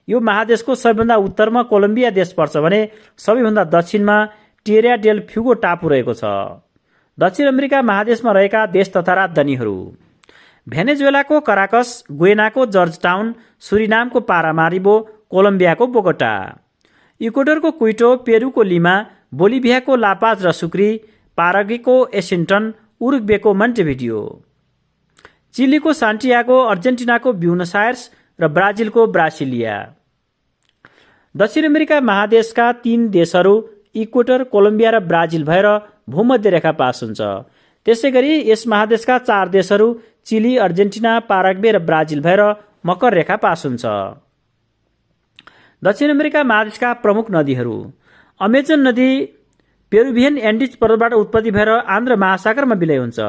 यो महादेशको सबैभन्दा उत्तरमा कोलम्बिया देश पर्छ भने सबैभन्दा दक्षिणमा टेरिया डेल फ्युगो टापु रहेको छ। दक्षिण अमेरिका महादेशमा रहेका देश तथा राजधानीहरू: भेनेजुएलाको कराकस, गुयेनाको जर्जटाउन, सुरिनामको पारामारिबो, कोलम्बियाको बोगोटा, इक्वेडरको क्विटो, पेरुको लिमा, बोलिभियाको लापाज र सुक्री, पाराग्वेको एसिन्टन, उरुग्वेको मन्टेभिडियो, चिलीको सान्टियागो, अर्जेन्टिनाको ब्युनस आयर्स र ब्राजिलको ब्रासिलिया। दक्षिण अमेरिका महादेशका 3 देशहरू इक्वेटर, कोलम्बिया र ब्राजिल भएर भूमध्य रेखा पास हुन्छ। त्यसैगरी यस महादेशका 4 देशहरू चिली, अर्जेन्टिना, पाराग्वे र ब्राजिल भएर मकर रेखा पास हुन्छ। दक्षिण अमेरिका महादेशका प्रमुख नदीहरू: अमेजन नदी पेरुभियन एन्डिज पर्वतबाट उत्पत्ति भएर आन्ध्र महासागरमा विलय हुन्छ।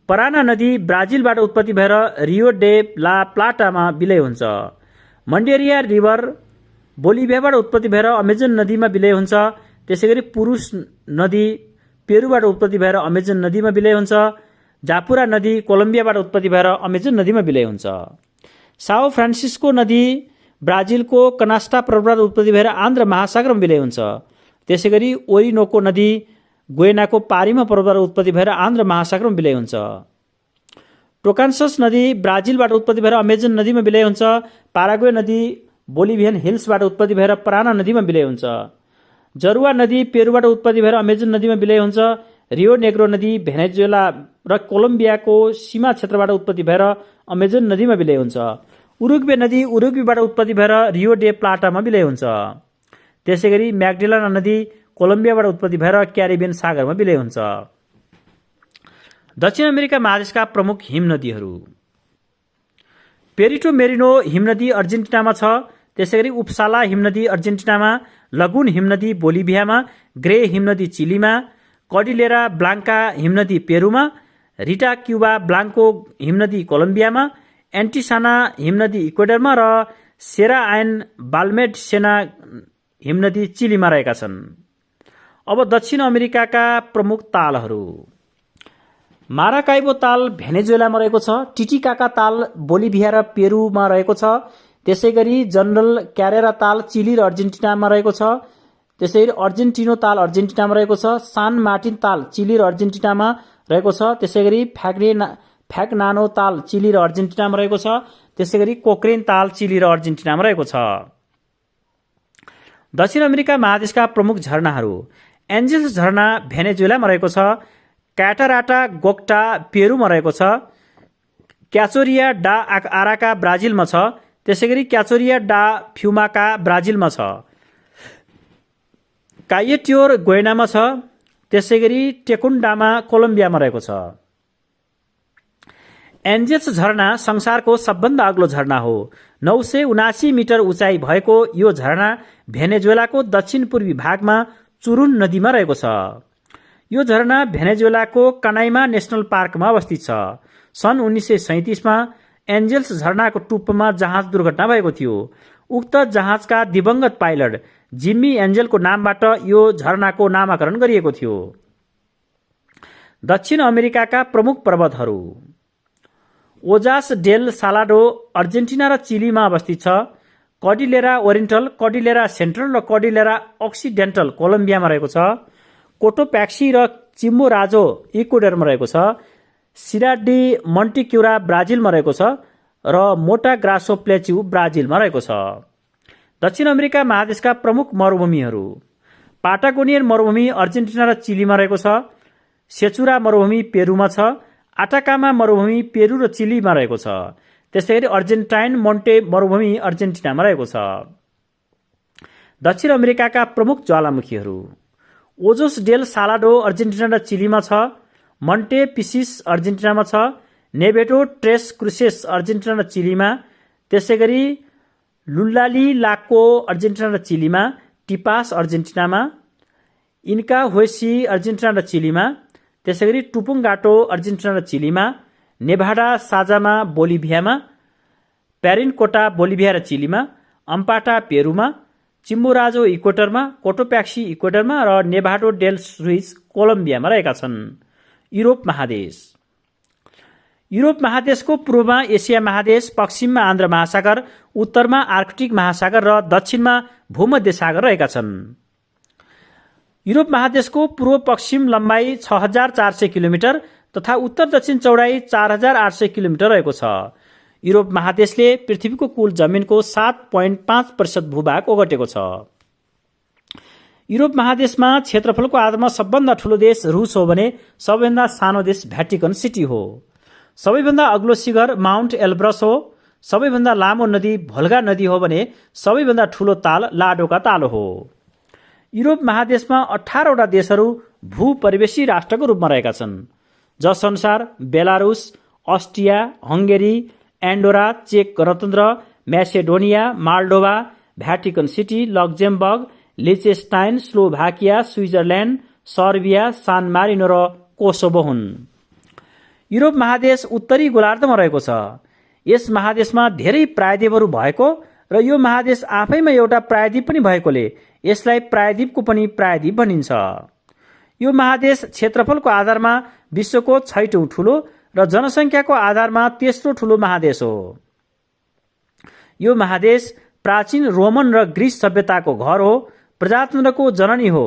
पराना नदी ब्राजिलबाट उत्पत्ति भएर रियो डे ला प्लाटामा विलय हुन्छ। मन्डेरिया रिभर बोलिभियाबाट उत्पत्ति भएर अमेजन नदीमा विलय हुन्छ। त्यसैगरी पुरुष नदी पेरुबाट उत्पत्ति भएर अमेजन नदीमा विलय हुन्छ। जापुरा नदी कोलम्बियाबाट उत्पत्ति भएर अमेजन नदीमा विलय हुन्छ। साओ फ्रान्सिस्को नदी ब्राजिलको कनास्टा पर्वतबाट उत्पत्ति भएर आन्ध्र महासागरमा विलय हुन्छ। त्यसैगरी ओरिनोको नदी गुयेनाको पारिमा पर्वतबाट उत्पत्ति भएर आन्ध्र महासागरमा विलय हुन्छ। टोकान्सस नदी ब्राजिलबाट उत्पत्ति भएर अमेजन नदीमा विलय हुन्छ। पाराग्वे नदी बोलिभियन हिल्सबाट उत्पत्ति भएर पराना नदीमा विलय हुन्छ। जरुवा नदी पेरुबाट उत्पत्ति भएर अमेजन नदीमा विलय हुन्छ। रियो नेग्रो नदी भेनेजुएला र कोलम्बियाको सीमा क्षेत्रबाट उत्पत्ति भएर अमेजन नदीमा विलय हुन्छ। उरुग्वे नदी उरुग्वेबाट उत्पत्ति भएर रियो डे प्लाटामा विलय हुन्छ। त्यसैगरी म्याग्डेलाना नदी कोलम्बियाबाट उत्पत्ति भएर क्यारिबियन सागरमा विलय हुन्छ। दक्षिण अमेरिका महादेशका प्रमुख हिम नदीहरू: पेरिटो मेरिनो हिमनदी अर्जेन्टिनामा छ। त्यसैगरी उपसाला हिमनदी अर्जेन्टिनामा, लगुन हिमनदी बोलिभियामा, ग्रे हिमनदी चिलीमा, कर्डिलेरा ब्लाङ्का हिमनदी पेरुमा, रिटा क्युबा ब्लाङ्को हिमनदी कोलम्बियामा, एन्टिसाना हिमनदी इक्वेडरमा र सेरा आयन बाल्मेड सेना हिमनदी चिलीमा रहेका छन्। अब दक्षिण अमेरिकाका प्रमुख तालहरू। माराकाइबो ताल भेनेजुएलामा रहेको छ। टिटिकाका ताल बोलिभिया र पेरुमा रहेको छ। त्यसैगरी जनरल क्यारेरा ताल चिली र अर्जेन्टिनामा रहेको छ। त्यसैगरी अर्जेन्टिनो ताल अर्जेन्टिनामा रहेको छ। सान मार्टिन ताल चिली र अर्जेन्टिनामा रहेको छ। त्यसैगरी फ्याग्नानो ताल चिली र अर्जेन्टिनामा रहेको छ। त्यसैगरी कोक्रेन ताल चिली र अर्जेन्टिनामा रहेको छ। दक्षिण अमेरिका महादेशका प्रमुख झरनाहरू। एन्जेल्स झरना भेनेजुएलामा रहेको छ। क्याटाराटा गोक्टा पेरुमा रहेको छ। क्याचोरिया डा आराका ब्राजिलमा छ। त्यसैगरी क्याचोरिया डा फ्युमाका ब्राजिलमा छ। काइएट्योर गोयनामा छ। त्यसैगरी टेकुन्डामा कोलम्बियामा रहेको छ। एन्जेल्स झरना संसारको सबभन्दा अग्लो झरना हो। 979 मिटर उचाइ भएको यो झरना भेनेजुएलाको दक्षिण पूर्वी भागमा चुरुन नदीमा रहेको छ। यो झरना भेनेजुएलाको कनाइमा नेशनल पार्कमा अवस्थित छ। सन् 1937 मा एन्जेल्स झरनाको टुप्पोमा जहाज दुर्घटना भएको थियो। उक्त जहाजका दिवंगत पाइलट जिम्मी एन्जेलको नामबाट यो झरनाको नामाकरण गरिएको थियो। दक्षिण अमेरिकाका प्रमुख पर्वतहरू। ओजास डेल सालाडो अर्जेन्टिना र चिलीमा अवस्थित छ। कर्डिलेरा ओरिएन्टल, कर्डिलेरा सेन्ट्रल र कर्डिलेरा अक्सिडेन्टल कोलम्बियामा रहेको छ। कोटोप्याक्सी र चिम्बोराजो इक्वेडरमा रहेको छ। सिरा डी मन्टिक्युरा ब्राजिलमा रहेको छ र मोटा ग्रासो प्लेच्यु ब्राजिलमा रहेको छ। दक्षिण अमेरिका महादेशका प्रमुख मरुभूमिहरू। पाटागोनियन मरुभूमि अर्जेन्टिना र चिलीमा रहेको छ। सेचुरा मरुभूमि पेरुमा छ। आटाकामा मरुभूमि पेरु र चिलीमा रहेको छ। त्यसैगरी अर्जेन्टाइन मोन्टे मरुभूमि अर्जेन्टिनामा रहेको छ। दक्षिण अमेरिकाका प्रमुख ज्वालामुखीहरू। ओजोस डेल सालाडो अर्जेन्टिना र चिलीमा छ। मन्टे पिसिस अर्जेन्टिनामा छ। नेभेटो ट्रेस क्रुसेस अर्जेन्टिना र चिलीमा। त्यसैगरी लुल्लाली लाको अर्जेन्टिना र चिलीमा। टिपास अर्जेन्टिनामा। इन्का होसी अर्जेन्टिना र चिलीमा। त्यसैगरी टुपुङ्गाटो अर्जेन्टिना र चिलीमा। नेभाडा साजामा बोलिभियामा। प्यारिनकोटा बोलिभिया र चिलीमा। अम्पाटा पेरुमा। चिम्बोराजो इक्वेटरमा, कोटोप्याक्सी इक्वेटरमा र नेभाडो डेल सुइस कोलम्बियामा रहेका छन्। युरोप महादेश। युरोप महादेशको पूर्वमा एसिया महादेश, पश्चिममा आन्द्र महासागर, उत्तरमा आर्कटिक महासागर र दक्षिणमा भूमध्य सागर रहेका छन्। युरोप महादेशको पूर्व पश्चिम लम्बाइ 6400 किलोमिटर तथा उत्तर दक्षिण चौडाइ 4800 किलोमिटर रहेको छ। युरोप महादेशले पृथ्वीको कुल जमिनको 7.5% भूभाग ओगटेको छ। युरोप महादेशमा क्षेत्रफलको आधारमा सबभन्दा ठूलो देश रुस हो भने सबैभन्दा सानो देश भ्याटिकन सिटी हो। सबैभन्दा अग्लो शिखर माउन्ट एल्ब्रस हो। सबैभन्दा लामो नदी भोल्गा नदी हो भने सबैभन्दा ठूलो ताल लाडोका ताल हो। युरोप महादेशमा 18वटा देशहरू भूपरिवेशी राष्ट्रको रूपमा रहेका छन्, जसअनुसार बेलारुस, अस्ट्रिया, हंगेरी, एन्डोरा, चेक गणतन्त्र, Macedonia, Moldova, Vatican City, Luxembourg, Liechtenstein, Slovakia, Switzerland, Serbia, San Marino र कोसोभो हुन्। युरोप महादेश उत्तरी गोलार्धमा रहेको छ। यस महादेशमा धेरै प्रायद्वीपहरू भएको र यो महादेश आफैमा एउटा प्रायद्वीप पनि भएकोले यसलाई प्रायद्वीपको पनि प्रायद्वीप भनिन्छ। यो महादेश क्षेत्रफलको आधारमा विश्वको 6औं ठूलो र जनसङ्ख्याको आधारमा तेस्रो ठूलो महादेश हो। यो महादेश प्राचीन रोमन र ग्रीस सभ्यताको घर हो, प्रजातन्त्रको जननी हो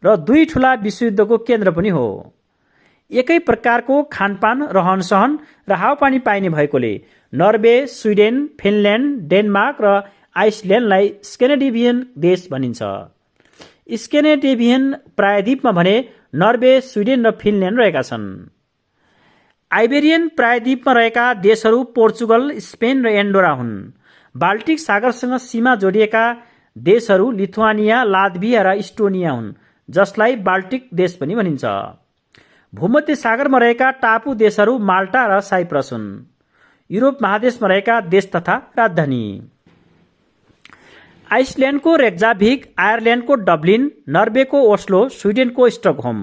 र 2 ठूला विश्वयुद्धको केन्द्र पनि हो। एकै प्रकारको खानपान, रहनसहन र हावापानी पाइने भएकोले नर्वे, स्विडेन, फिनल्यान्ड, डेनमार्क र आइसल्यान्डलाई स्केन्डिनेभियन देश भनिन्छ। स्केन्डिनेभियन प्रायद्वीपमा भने नर्वे, स्विडेन र फिनल्यान्ड रहेका छन्। आइबेरियन प्रायद्वीपमा रहेका देशहरू पोर्चुगल, स्पेन र एन्डोरा हुन्। बाल्टिक सागरसँग सीमा जोडिएका देशहरू लिथुआनिया, लात्भिया र इस्टोनिया हुन्, जसलाई बाल्टिक देश पनि भनिन्छ। भूमध्य सागरमा रहेका टापु देशहरू माल्टा र साइप्रस हुन्। युरोप महादेशमा रहेका देश तथा राजधानी। आइसल्यान्डको रेक्जाभिक, आयरल्यान्डको डब्लिन, नर्वेको ओस्लो, स्विडेनको स्टकहोम,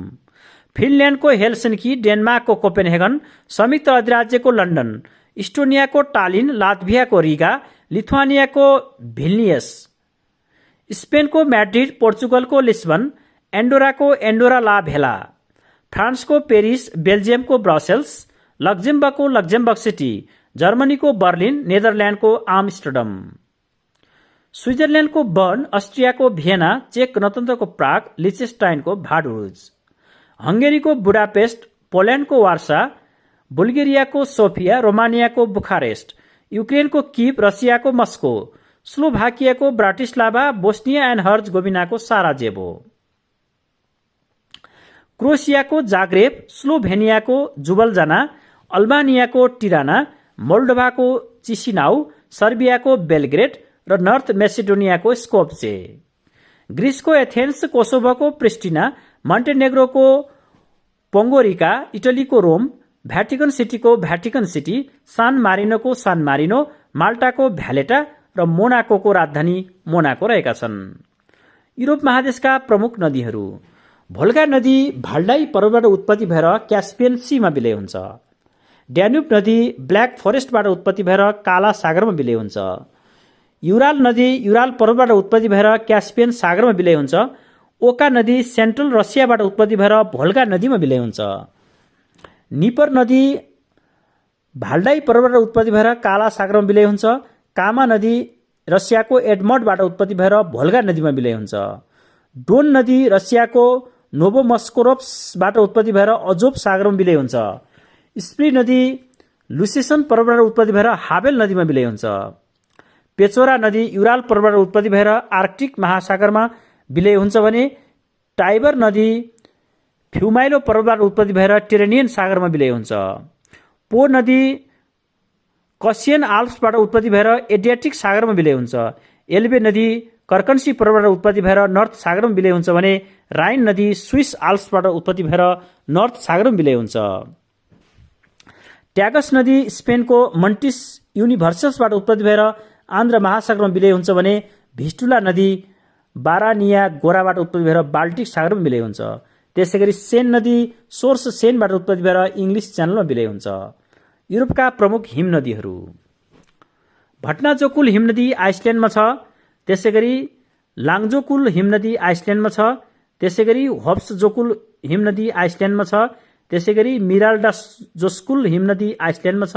फिनल्यान्डको हेलसिन्की, डेनमार्कको कोपेनहेगन, संयुक्त अधिराज्यको लन्डन, इस्टोनियाको टालिन, लात्भियाको रिगा, लिथुआनियाको भिल्नियस, स्पेनको म्याड्रिड, पोर्चुगलको लिस्बन, एन्डोराको एन्डोरा ला भेला, फ्रान्सको पेरिस, बेल्जियमको ब्रसेल्स, लक्जेम्बर्गको लक्जेम्बर्ग सिटी, जर्मनीको बर्लिन, नेदरल्यान्डको आम्स्टर्डम, स्विजरल्यान्डको बर्न, अस्ट्रियाको भियना, चेक गणतन्त्रको प्राग, लिचेस्टाइनको भाडुज, हंगेरीको बुडापेस्ट, पोल्यान्डको वार्सा, बुल्गेरियाको सोफिया, रोमानियाको बुखारेस्ट, युक्रेनको कीव, रसियाको मस्को, स्लोभाकियाको ब्राटिस्लाभा, बोस्निया एन्ड हर्जगोभिनाको साराजेभो, क्रोएसियाको जाग्रेब, स्लोभेनियाको जुबलजना, अल्बानियाको टिराना, मोल्डोभाको चिसिनाउ, सर्बियाको बेलग्रेड र नर्थ मेसिडोनियाको स्कोप्जे, ग्रीसको एथेन्स, कोसोभोको प्रिस्टिना, मन्टेनेग्रोको पोङ्गोरिका, इटलीको रोम, भ्याटिकन सिटीको भ्याटिकन सिटी, सान मारिनोको सान मारिनो, माल्टाको भ्यालेटा र मोनाकोको राजधानी मोनाको रहेका छन्। युरोप महादेशका प्रमुख नदीहरू। भोल्गा नदी भाल्डाई पर्वतबाट उत्पत्ति भएर क्यास्पियन सीमा विलय हुन्छ। ड्यान्युब नदी ब्ल्याक फरेस्टबाट उत्पत्ति भएर काला सागरमा विलय हुन्छ। युराल नदी युराल पर्वतबाट उत्पत्ति भएर क्यास्पियन सागरमा विलय हुन्छ। ओका नदी सेन्ट्रल रसियाबाट उत्पत्ति भएर भोल्गा नदीमा विलय हुन्छ। निपर नदी भाल्डाई पर्वतबाट उत्पत्ति भएर काला सागरमा विलय हुन्छ। कामा नदी रसियाको एडमन्डबाट उत्पत्ति भएर भोल्गा नदीमा विलय हुन्छ। डोन नदी रसियाको नोभोमस्कोरोप्सबाट उत्पत्ति भएर अजोब सागरमा विलय हुन्छ। स्प्री नदी लुसेसन पर्वतबाट उत्पत्ति भएर हावेल नदीमा विलय हुन्छ। पेचोरा नदी युराल पर्वतबाट उत्पत्ति भएर आर्कटिक महासागरमा विलय हुन्छ भने टाइबर नदी फ्युमाइलो पर्वतबाट उत्पत्ति भएर टेरेनियन सागरमा विलय हुन्छ। पो नदी कसियन आल्प्सबाट उत्पत्ति भएर एड्रियाटिक सागरमा विलय हुन्छ। एल्बे नदी कर्कन्सी पर्वतबाट उत्पत्ति भएर नर्थ सागरमा विलय हुन्छ भने राइन नदी स्विस आल्प्सबाट उत्पत्ति भएर नर्थ सागरमा विलय हुन्छ। ट्यागस नदी स्पेनको मन्टिस युनिभर्सल्सबाट उत्पत्ति भएर आन्ध्र महासागरमा विलय हुन्छ भने भिस्टुला नदी बारानिया गोराबाट उत्पत्ति भएर बाल्टिक सागरमा विलय हुन्छ। त्यसैगरी सेन नदी सोर्स सेनबाट उत्पत्ति भएर इङ्ग्लिस च्यानलमा विलय हुन्छ। युरोपका प्रमुख हिमनदीहरू। भट्नाजोकुल हिमनदी आइसल्यान्डमा छ। त्यसैगरी लाङ्जोकुल हिमनदी आइसल्यान्डमा छ। त्यसैगरी होप्सजोकुल हिमनदी आइसल्यान्डमा छ। त्यसैगरी मिराल्डाजोस्कुल हिमनदी आइसल्यान्डमा छ।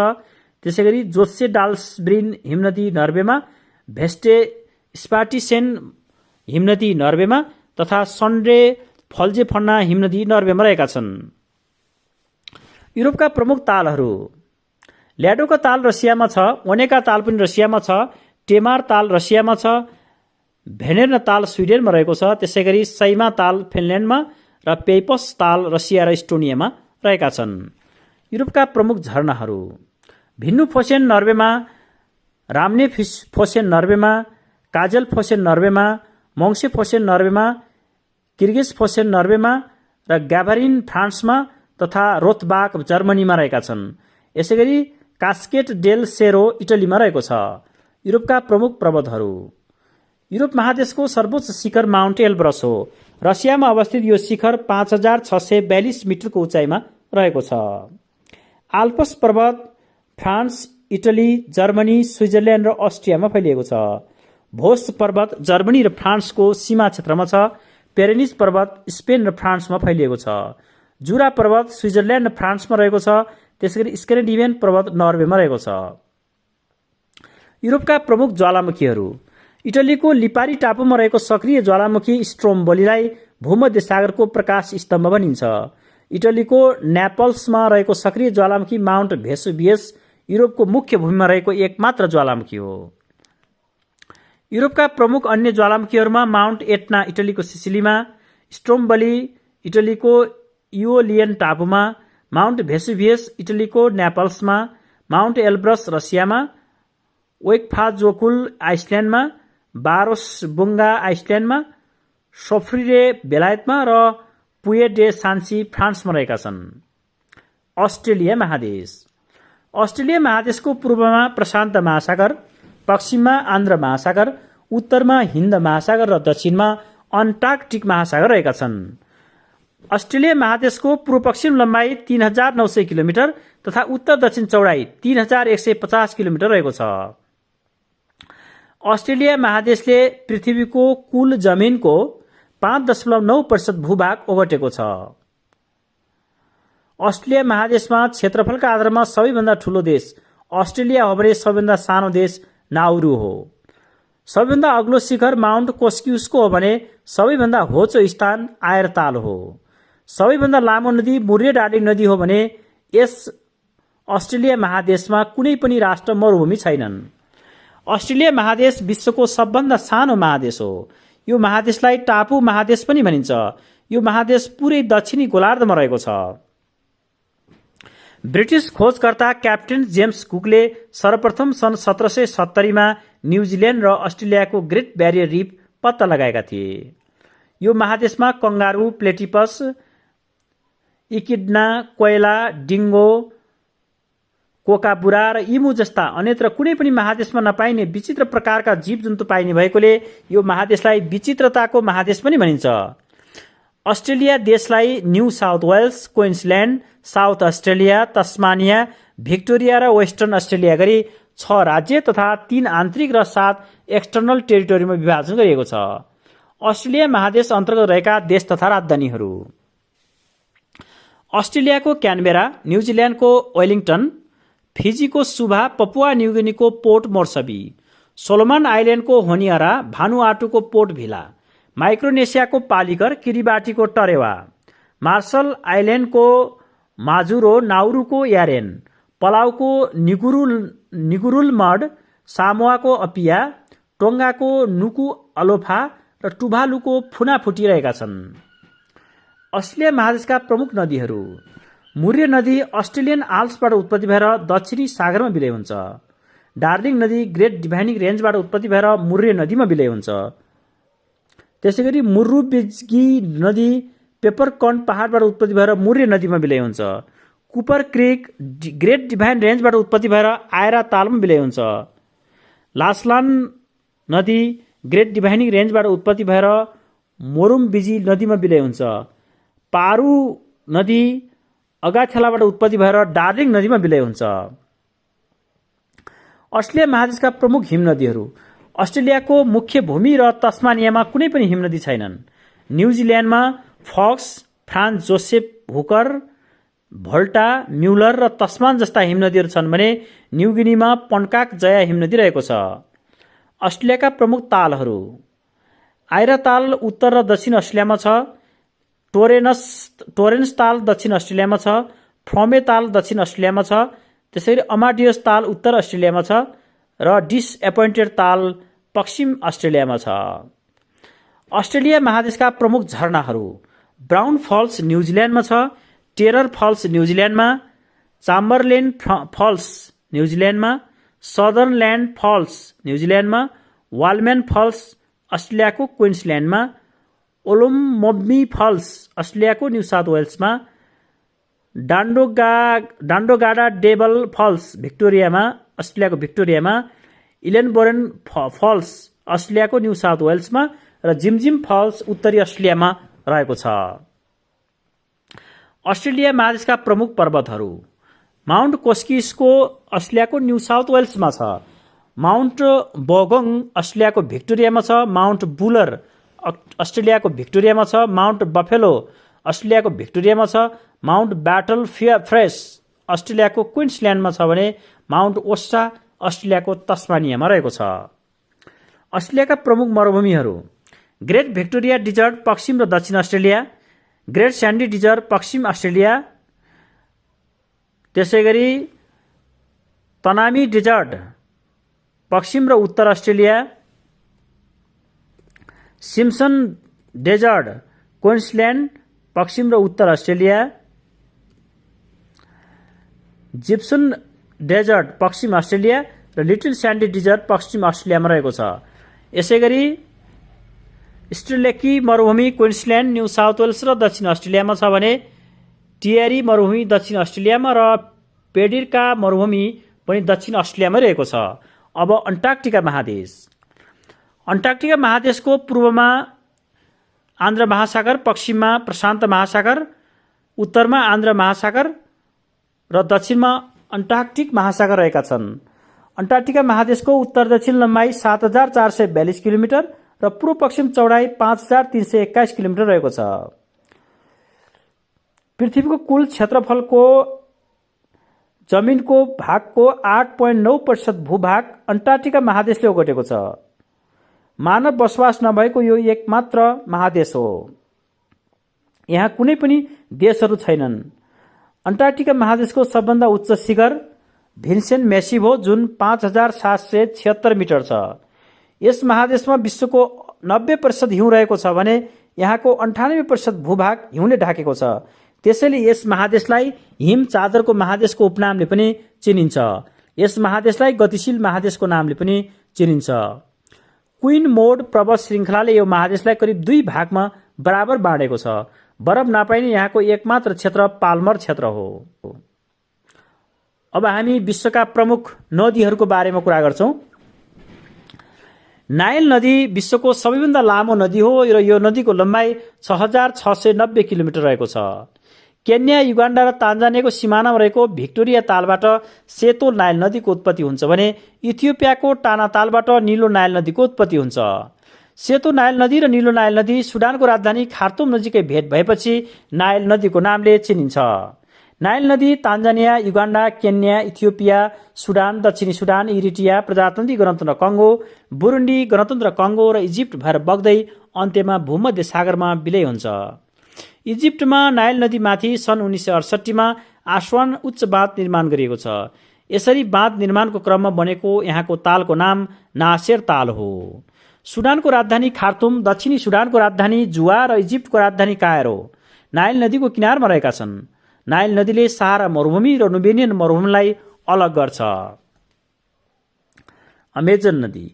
त्यसैगरी जोत्सेडाल्सब्रिन हिमनदी नर्वेमा, भेस्टे स्पाटिसेन हिमनदी नर्वेमा तथा सन्ड्रे फल्जेफन्ना हिमनदी नर्वेमा रहेका छन्। युरोपका प्रमुख तालहरू। ल्याडोका ताल रसियामा छ। ओनेका ताल पनि रसियामा छ। टेमार ताल रसियामा छ। भेनेर्न ताल स्विडेनमा रहेको छ। त्यसैगरी सैमा ताल फिनल्यान्डमा र पेइपस ताल रसिया र इस्टोनियामा रहेका छन्। युरोपका प्रमुख झरनाहरू। भिन्नु फोसेन नर्वेमा, राम्ने फोसेन नर्वेमा, काजल फोसेन नर्वेमा, मङ्से फोसेन नर्वेमा, किर्गिज फोसेन नर्वेमा र ग्याभारिन फ्रान्समा तथा रोथबाक जर्मनीमा रहेका छन्। यसैगरी कास्केट डेल सेरो इटलीमा रहेको छ। युरोपका प्रमुख पर्वतहरू। युरोप महादेशको सर्वोच्च शिखर माउन्ट एल्ब्रस हो। रसियामा अवस्थित यो शिखर 5642 मिटरको उचाइमा रहेको छ। आल्पस पर्वत फ्रान्स, इटली, जर्मनी, स्विजरल्यान्ड र अस्ट्रियामा फैलिएको छ। भोस पर्वत जर्मनी र फ्रान्सको सीमा क्षेत्रमा छ। पेरेनिस पर्वत स्पेन र फ्रान्समा फैलिएको छ। जुरा पर्वत स्विजरल्यान्ड र फ्रान्समा रहेको छ। त्यसैगरी स्क्यान्डिनेभियन पर्वत नर्वेमा रहेको छ। युरोपका प्रमुख ज्वालामुखीहरू। इटलीको लिपारी टापुमा रहेको सक्रिय ज्वालामुखी स्ट्रोम्बोलीलाई भूमध्य सागरको प्रकाश स्तम्भ भनिन्छ। इटलीको न्यापल्समा रहेको सक्रिय ज्वालामुखी माउन्ट भेसुभियस युरोपको मुख्य भूमिमा रहेको एकमात्र ज्वालामुखी हो। युरोपका प्रमुख अन्य ज्वालामुखीहरूमा माउन्ट एट्ना इटलीको सिसिलीमा, स्ट्रोम्बोली इटलीको इओलियन टापुमा, माउन्ट भेसुभियस इटलीको न्यापल्समा, माउन्ट एल्ब्रस रसियामा, वेकफाजोकुल आइसल्यान्डमा, बारोसबुङ्गा आइसल्यान्डमा, सोफ्रिरे बेलायतमा र पुए डे सान्सी फ्रान्समा रहेका छन्। अस्ट्रेलिया महादेश। अस्ट्रेलिया महादेशको पूर्वमा प्रशान्त महासागर, पश्चिममा आन्ध्र महासागर, उत्तरमा हिन्द महासागर र दक्षिणमा अन्टार्कटिक महासागर रहेका छन्। अस्ट्रेलिया महादेशको पूर्व पश्चिम लम्बाइ 3900 किलोमिटर तथा उत्तर दक्षिण चौडाइ 3150 किलोमिटर रहेको छ। अस्ट्रेलिया महादेशले पृथ्वीको कुल जमिनको 5.9% भूभाग ओगटेको छ। अस्ट्रेलिया महादेशमा क्षेत्रफलका आधारमा सबैभन्दा ठूलो देश अस्ट्रेलिया हो भने सबैभन्दा सानो देश नाउरू हो। सबैभन्दा अग्लो शिखर माउन्ट कोस्क्युसको हो भने सबैभन्दा होचो स्थान आयरताल हो। सबैभन्दा लामो नदी मुर्रे डार्लिङ नदी हो भने यस अस्ट्रेलिया महादेशमा कुनै पनि राष्ट्र मरुभूमि छैनन्। अस्ट्रेलिया महादेश विश्वको सबभन्दा सानो महादेश हो। यो महादेशलाई टापु महादेश पनि भनिन्छ। यो महादेश पुरै दक्षिणी गोलार्धमा रहेको छ। ब्रिटिस खोजकर्ता क्याप्टेन जेम्स कुकले सर्वप्रथम सन् 1770 मा न्युजिल्यान्ड र अस्ट्रेलियाको ग्रेट ब्यारियर रिफ पत्ता लगाएका थिए। यो महादेशमा कंगारू, प्लेटिपस, इकिड्ना, कोइला, डिङ्गो, कोकाबुरा र इमु जस्ता अन्यत्र कुनै पनि महादेशमा नपाइने विचित्र प्रकारका जीवजन्तु पाइने भएकोले यो महादेशलाई विचित्रताको महादेश पनि भनिन्छ। अस्ट्रेलिया देशलाई New South Wales, Queensland, South Australia, Tasmania, Victoria र वेस्टर्न अस्ट्रेलिया गरी 6 राज्य तथा 3 आन्तरिक र 7 एक्सटर्नल टेरिटोरीमा विभाजन गरिएको छ। अस्ट्रेलिया महादेश अन्तर्गत रहेका देश तथा राजधानीहरू: अस्ट्रेलियाको क्यानबेरा, न्युजिल्यान्डको वेलिङटन, फिजीको सुभा, Papua न्युगिनीको port मोर्सबी, Solomon आइल्यान्डको Honiara, भानुआटुको port भिला, माइक्रोनेसियाको पालिकर, किरिबाटीको टरेवा, मार्शल आइल्यान्डको माजुरो, नाउरूको यारेन, पलाउको निगुरुल मड, सामोआको अपिया, टोङ्गाको नुकु अलोफा र टुभालुको फुनाफुटी रहेका छन्। अस्ट्रेलिया महादेशका प्रमुख नदीहरू: मुर्रे नदी अस्ट्रेलियन आल्प्सबाट उत्पत्ति भएर दक्षिणी सागरमा विलय हुन्छ। डार्लिङ नदी ग्रेट डिभाइनिङ रेन्जबाट उत्पत्ति भएर मुर्रे नदीमा विलय हुन्छ। त्यसैगरी मुर्रुबिजगी नदी पेपरकन्ट पहाडबाट उत्पत्ति भएर मुर्रे नदीमा विलय हुन्छ। कुपर क्रिक ग्रेट डिभाइन रेन्जबाट उत्पत्ति भएर आयरा तालमा विलय हुन्छ। लासलान नदी ग्रेट डिभाइनिङ रेन्जबाट उत्पत्ति भएर मोरुम्बिजी नदीमा विलय हुन्छ। पारू नदी अगाथेलाबाट उत्पत्ति भएर डार्लिङ नदीमा विलय हुन्छ। अस्ट्रेलिया महादेशका प्रमुख हिमनदीहरू: अस्ट्रेलियाको मुख्य भूमि र तस्मानियामा कुनै पनि हिमनदी छैनन्। न्युजिल्यान्डमा Fox, Franz Josef Hooker, Volta, Mueller र तस्मान जस्ता हिमनदीहरू छन् भने न्युगिनीमा पन्काक जया हिमनदी रहेको छ। अस्ट्रेलियाका प्रमुख तालहरू: आइरा ताल उत्तर र दक्षिण अस्ट्रेलियामा छ। टोरेन्स ताल दक्षिण अस्ट्रेलियामा छ। फ्रमे ताल दक्षिण अस्ट्रेलियामा छ। त्यसैगरी अमाडियोस ताल उत्तर अस्ट्रेलियामा छ र डिसएपोइन्टेड ताल पश्चिम अस्ट्रेलियामा छ। अस्ट्रेलिया महादेशका प्रमुख झरनाहरू: ब्राउन फल्स न्युजिल्यान्डमा छ। टेरर फल्स न्युजिल्यान्डमा, चाम्बरलेन फल्स न्युजिल्यान्डमा, सदर्नल्यान्ड फल्स न्युजिल्यान्डमा, वालम्यान फल्स अस्ट्रेलियाको क्वीन्सल्यान्डमा, ओलोमोब्मी फल्स अस्ट्रेलियाको न्यू साउथ वेल्समा, डान्डोगाडा डेबल फल्स भिक्टोरियामा अस्ट्रेलियाको भिक्टोरियामा, इलेनबोरेन फल्स अस्ट्रेलियाको न्यू साउथ वेल्समा र जिमजिम फल्स उत्तरी अस्ट्रेलियामा रहेको छ। अस्ट्रेलिया महादेशका प्रमुख पर्वतहरू: माउन्ट कोस्किसको अस्ट्रेलियाको न्यू साउथ वेल्समा छ। माउन्ट बोगोङ अस्ट्रेलियाको भिक्टोरियामा छ। माउन्ट बुलर अस्ट्रेलियाको भिक्टोरियामा छ। माउन्ट बफेलो अस्ट्रेलियाको भिक्टोरियामा छ। माउन्ट ब्याटल फ्रेस अस्ट्रेलियाको क्वीन्सल्यान्डमा छ भने माउन्ट ओस्टा अस्ट्रेलियाको तस्मानियामा रहेको छ। अस्ट्रेलियाका प्रमुख मरुभूमिहरू: ग्रेट भिक्टोरिया डिजर्ट पश्चिम र दक्षिण अस्ट्रेलिया, ग्रेट स्यान्डी डिजर्ट पश्चिम अस्ट्रेलिया, त्यसैगरी तनामी डिजर्ट पश्चिम र उत्तर अस्ट्रेलिया, सिम्सन डेजर्ट क्वीन्सल्यान्ड पश्चिम र उत्तर अस्ट्रेलिया, जिप्सन डेजर्ट पश्चिम अस्ट्रेलिया र लिटिल स्यान्डी डिजर्ट पश्चिम अस्ट्रेलियामा रहेको छ। यसैगरी स्ट्रेलेकी मरुभूमि क्वीन्सल्यान्ड, न्यू साउथ वेल्स र दक्षिण अस्ट्रेलियामा छ भने टिएरी मरुभूमि दक्षिण अस्ट्रेलियामा र पेडिरका मरुभूमि पनि दक्षिण अस्ट्रेलियामै रहेको छ। अब अन्टार्कटिका महादेश। अन्टार्कटिका महादेशको पूर्वमा आन्ध्र महासागर, पश्चिममा प्रशान्त महासागर, उत्तरमा आन्ध्र महासागर र दक्षिणमा अन्टार्कटिक महासागर रहेका छन्। अन्टार्कटिका महादेशको उत्तर दक्षिण लम्बाइ 7442 किलोमिटर र पूर्व पश्चिम चौडाइ 5321 किलोमिटर रहेको छ। पृथ्वीको कुल क्षेत्रफलको जमिनको भागको 8.9% भूभाग अन्टार्कटिका महादेशले ओगटेको छ। मानव बसोबास नभएको यो एकमात्र महादेश हो। यहाँ कुनै पनि देशहरू छैनन्। अन्टार्कटिका महादेशको सबभन्दा उच्च शिखर भिन्सेन्ट म्यासिभ हो, जुन 5776 मिटर छ। यस महादेशमा विश्वको 90% हिउँ रहेको छ भने यहाँको 98% भूभाग हिउँले ढाकेको छ। त्यसैले यस महादेशलाई हिम चादरको महादेशको उपनामले पनि चिनिन्छ। यस महादेशलाई गतिशील महादेशको नामले पनि चिनिन्छ। क्वीन मोड पर्वत श्रृङ्खलाले यो महादेशलाई करिब 2 भागमा बराबर बाँडेको छ। बरफ नपाइने यहाँको एकमात्र क्षेत्र पाल्मर क्षेत्र हो। अब हामी विश्वका प्रमुख नदीहरूको बारेमा कुरा गर्छौं। नाइल नदी विश्वको सबैभन्दा लामो नदी हो र यो नदीको लम्बाइ 6690 किलोमिटर रहेको छ। केन्या, युगान्डा र तान्जानियाको सिमानामा रहेको भिक्टोरिया तालबाट सेतो नाइल नदीको उत्पत्ति हुन्छ भने इथियोपियाको टाना तालबाट नीलो नाइल नदीको उत्पत्ति हुन्छ। सेतो नाइल नदी र नीलो नाइल नदी सुडानको राजधानी खार्तुम नजिकै भेट भएपछि नाइल नदीको नामले चिनिन्छ। नाइल नदी Tanzania, Uganda, Kenya, Ethiopia, Sudan, दक्षिणी सुडान, इरिट्रिया, प्रजातन्त्री गणतन्त्र कङ्गो, बुरुन्डी, गणतन्त्र कङ्गो र इजिप्ट भएर बग्दै अन्त्यमा भूमध्य सागरमा विलय हुन्छ। इजिप्टमा नाइल नदीमाथि सन् 1968 मा आस्वान उच्च बाँध निर्माण गरिएको छ। यसरी बाँध निर्माणको क्रममा बनेको यहाँको तालको नाम नासेर ताल हो। सुडानको राजधानी खार्तुम, दक्षिणी सुडानको राजधानी जुवा र इजिप्टको राजधानी कायरो नाइल नदीको किनारमा रहेका छन्। नाइल नदीले सहारा मरुभूमि र नुबिडियन मरुभूमिलाई अलग गर्छ। अमेजन नदी।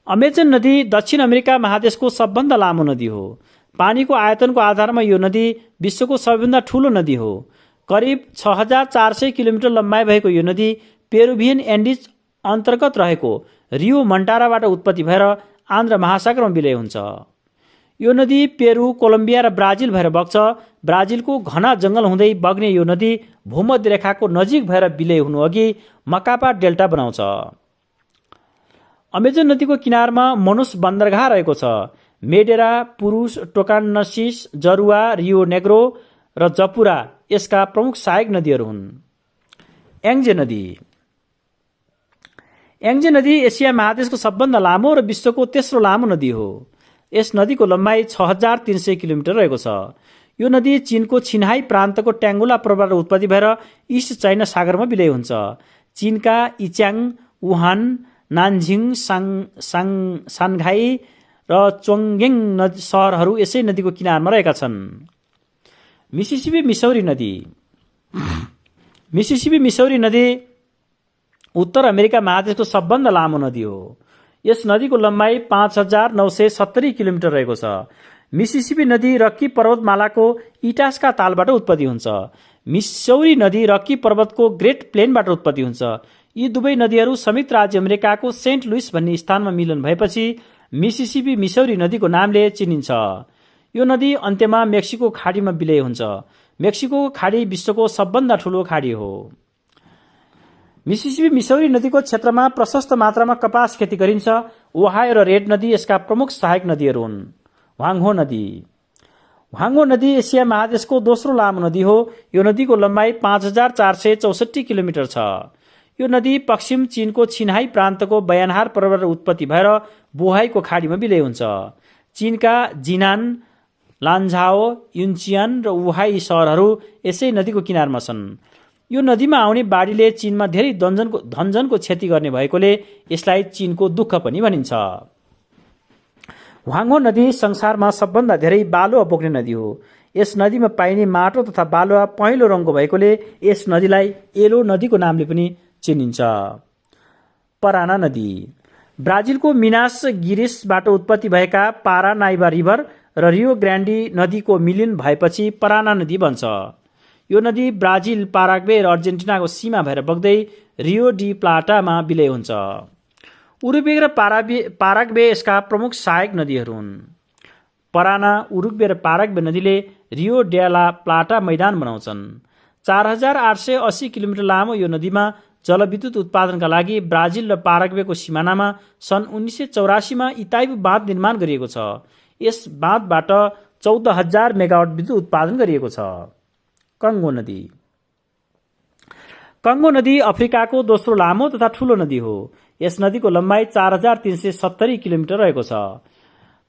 अमेजन नदी दक्षिण अमेरिका महादेशको सबभन्दा लामो नदी हो। पानीको आयतनको आधारमा यो नदी विश्वको सबैभन्दा ठूलो नदी हो। करिब 6400 किलोमिटर लम्बाइ भएको यो नदी पेरुभियन एन्डिज अन्तर्गत रहेको रियो मन्टाराबाट उत्पत्ति भएर आन्ध्र महासागरमा विलय हुन्छ। यो नदी पेरु, कोलम्बिया र ब्राजिल भएर बग्छ। ब्राजिलको घना जंगल हुँदै बग्ने यो नदी भूमध्य रेखाको नजिक भएर विलय हुनुअघि मकापा डेल्टा बनाउँछ। अमेजन नदीको किनारमा मनुस बन्दरगाह रहेको छ। मेडेरा, पुरुष, टोकानसिस, जरुवा, रियो नेग्रो र जपुरा यसका प्रमुख सहायक नदीहरू हुन्। याङ्जे नदी। याङ्जे नदी एसिया महादेशको सबभन्दा लामो र विश्वको तेस्रो लामो नदी हो। यस नदीको लम्बाइ 6300 किलोमिटर रहेको छ। यो नदी चीनको छिनहाई प्रान्तको ट्याङ्गुला पर्वतबाट उत्पत्ति भएर इस्ट चाइना सागरमा विलय हुन्छ। चीनका इच्याङ, वुहान, नानजिङ, साङ्घाई र चोङ्गेङ सहरहरू यसै नदीको किनारमा रहेका छन्। मिसिसिपी मिसौरी नदी। मिसिसिपी मिसौरी नदी उत्तर अमेरिका महादेशको सबभन्दा लामो नदी हो। यस नदीको लम्बाइ 5970 किलोमिटर रहेको छ। मिसिसिपी नदी रक्की पर्वतमालाको इटास्का तालबाट उत्पत्ति हुन्छ। मिसौरी नदी रक्की पर्वतको ग्रेट प्लेनबाट उत्पत्ति हुन्छ। यी दुवै नदीहरू संयुक्त राज्य अमेरिकाको सेन्ट लुइस भन्ने स्थानमा मिलन भएपछि मिसिसिपी मिसौरी नदीको नामले चिनिन्छ। यो नदी अन्त्यमा मेक्सिको खाडीमा विलय हुन्छ। मेक्सिको खाडी विश्वको सबभन्दा ठूलो खाडी हो। मिसिसिपी मिसौरी नदीको क्षेत्रमा प्रशस्त मात्रामा कपास खेती गरिन्छ। ओहायो र रेड नदी यसका प्रमुख सहायक नदीहरू हुन्। वाङ्हो नदी। वाङ्हो नदी एसिया महादेशको दोस्रो लामो नदी हो। यो नदीको लम्बाइ 5464 किलोमिटर छ। यो नदी पश्चिम चीनको छिनहाई प्रान्तको बयानहार पर्वतबाट उत्पत्ति भएर बोहाईको खाडीमा विलय हुन्छ। चीनका जिनान, लान्झाओ, युन्चियान र वुहाई सहरहरू यसै नदीको किनारमा छन्। यो नदीमा आउने बाढीले चीनमा धेरै धनजनको क्षति गर्ने भएकोले यसलाई चीनको दुःख पनि भनिन्छ। वाङ्हो नदी संसारमा सबभन्दा धेरै बालुवा बोक्ने नदी हो। यस नदीमा पाइने माटो तथा बालुवा पहेँलो रङको भएकोले यस नदीलाई येलो नदीको नामले पनि चिनिन्छ। पराना नदी। ब्राजिलको मिनास गिरिसबाट उत्पत्ति भएका पारानाइबा रिभर र रियो ग्रान्डी नदीको मिलिन भएपछि पराना नदी बन्छ। यो नदी ब्राजिल, पाराग्वे र अर्जेन्टिनाको सीमा भएर बग्दै रियो डी प्लाटामा विलय हुन्छ। उरुग्वे र पाराग्वे यसका प्रमुख सहायक नदीहरू हुन्। पराना, उरुग्वे र पाराग्वे नदीले रियो डेला प्लाटा मैदान बनाउँछन्। 4880 किलोमिटर लामो यो नदीमा जलविद्युत उत्पादनका लागि ब्राजिल र पाराग्वेको सिमानामा सन् 1984 मा इताइबु बाँध निर्माण गरिएको छ। यस बाँधबाट 14,000 मेगावाट विद्युत उत्पादन गरिएको छ। कङ्गो नदी। कङ्गो नदी अफ्रिकाको दोस्रो लामो तथा ठूलो नदी हो। यस नदीको लम्बाइ 4370 किलोमिटर रहेको छ।